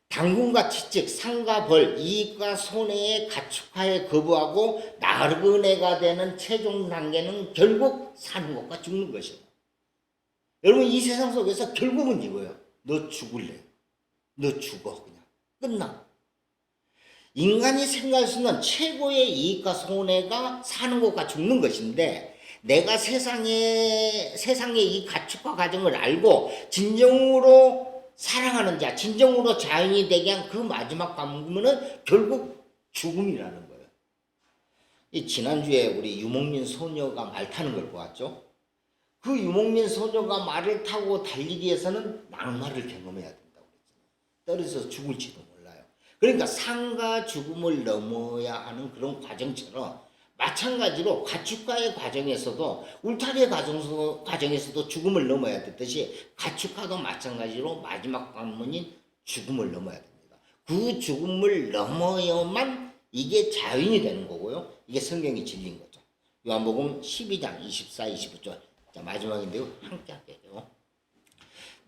당근과 채찍, 상과 벌, 이익과 손해의 가축화에 거부하고 나그네가 되는 최종 단계는 결국 사는 것과 죽는 것이에요. 여러분 이 세상 속에서 결국은 이거예요. 너 죽을래. 너 죽어. 그냥 끝나. 인간이 생각할 수 있는 최고의 이익과 손해가 사는 것과 죽는 것인데 내가 세상의 이 가축화 과정을 알고 진정으로 사랑하는 자, 진정으로 자연이 되게 한 그 마지막 관문은 결국 죽음이라는 거예요. 지난주에 우리 유목민 소녀가 말 타는 걸 보았죠. 그 유목민 소녀가 말을 타고 달리기 위해서는 낙마를 경험해야 된다고 그랬잖아요. 떨어져서 죽을지도 몰라요. 그러니까 상과 죽음을 넘어야 하는 그런 과정처럼 마찬가지로 가축과의 과정에서도 울타리의 과정에서도 죽음을 넘어야 되듯이 가축과도 마찬가지로 마지막 관문인 죽음을 넘어야 됩니다. 그 죽음을 넘어야만 이게 자연이 되는 거고요. 이게 성경의 진리인 거죠. 요한복음 12장 24, 25절. 자, 마지막인데요. 함께 할게요.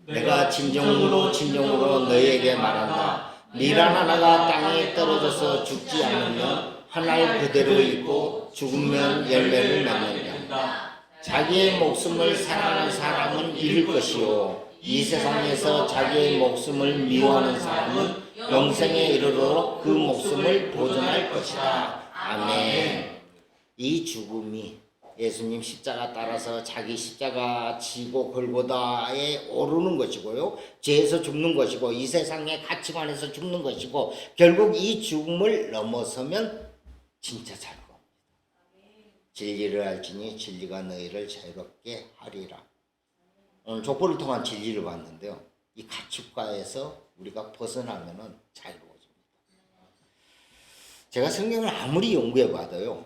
내가 진정으로 너희에게 말한다. 밀 하나가 땅에 떨어져서 죽지 않으면 한 알 그대로 있고 죽으면 열매를 맺느니라. 자기의 목숨을 사랑하는 사람은 잃을 것이요 이 세상에서 자기의 목숨을 미워하는 사람은 영생에 이르도록 그 목숨을 보존할 것이다. 아멘. 이 죽음이 예수님 십자가 따라서 자기 십자가 지고 골고다에 오르는 것이고요. 죄에서 죽는 것이고 이 세상의 가치관에서 죽는 것이고 결국 이 죽음을 넘어서면 진짜 자유가 옵니다. 진리를 알지니 진리가 너희를 자유롭게 하리라. 오늘 족보를 통한 진리를 봤는데요. 이 가축과에서 우리가 벗어나면은 자유로워집니다. 제가 성경을 아무리 연구해 봐도요.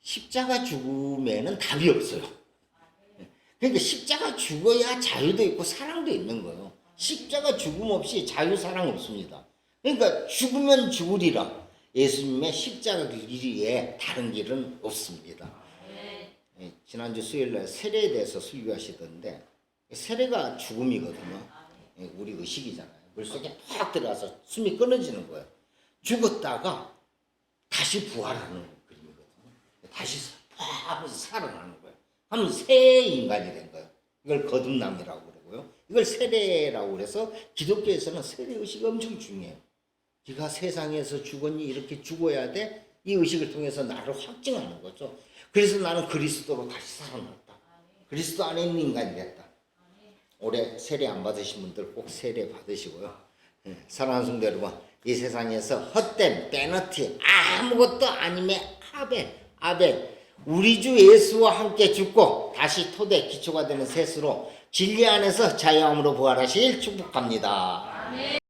십자가 죽음에는 답이 없어요. 그러니까 십자가 죽어야 자유도 있고 사랑도 있는 거예요. 십자가 죽음 없이 자유 사랑 없습니다. 그러니까 죽으면 죽으리라. 예수님의 십자가 길 외에 다른 길은 없습니다. 지난주 수요일날 세례에 대해서 설교하시던데 세례가 죽음이거든요. 우리 의식이잖아요. 물속에 팍 들어가서 숨이 끊어지는 거예요. 죽었다가 다시 부활하는 그림이거든요. 다시 팍 하면서 살아나는 거예요. 하면 새 인간이 된 거예요. 이걸 거듭남이라고 그러고요. 이걸 세례라고 그래서 기독교에서는 세례 의식이 엄청 중요해요. 네가 세상에서 죽었니? 이렇게 죽어야 돼? 이 의식을 통해서 나를 확증하는 거죠. 그래서 나는 그리스도로 다시 살아났다. 그리스도 안에 있는 인간이 됐다. 올해 세례 안 받으신 분들 꼭 세례 받으시고요. 사랑하는 성도 여러분, 이 세상에서 헛된 페너티 아무것도 아님의 아벨 우리 주 예수와 함께 죽고 다시 토대 기초가 되는 셋으로 진리 안에서 자유함으로 부활하실 축복합니다.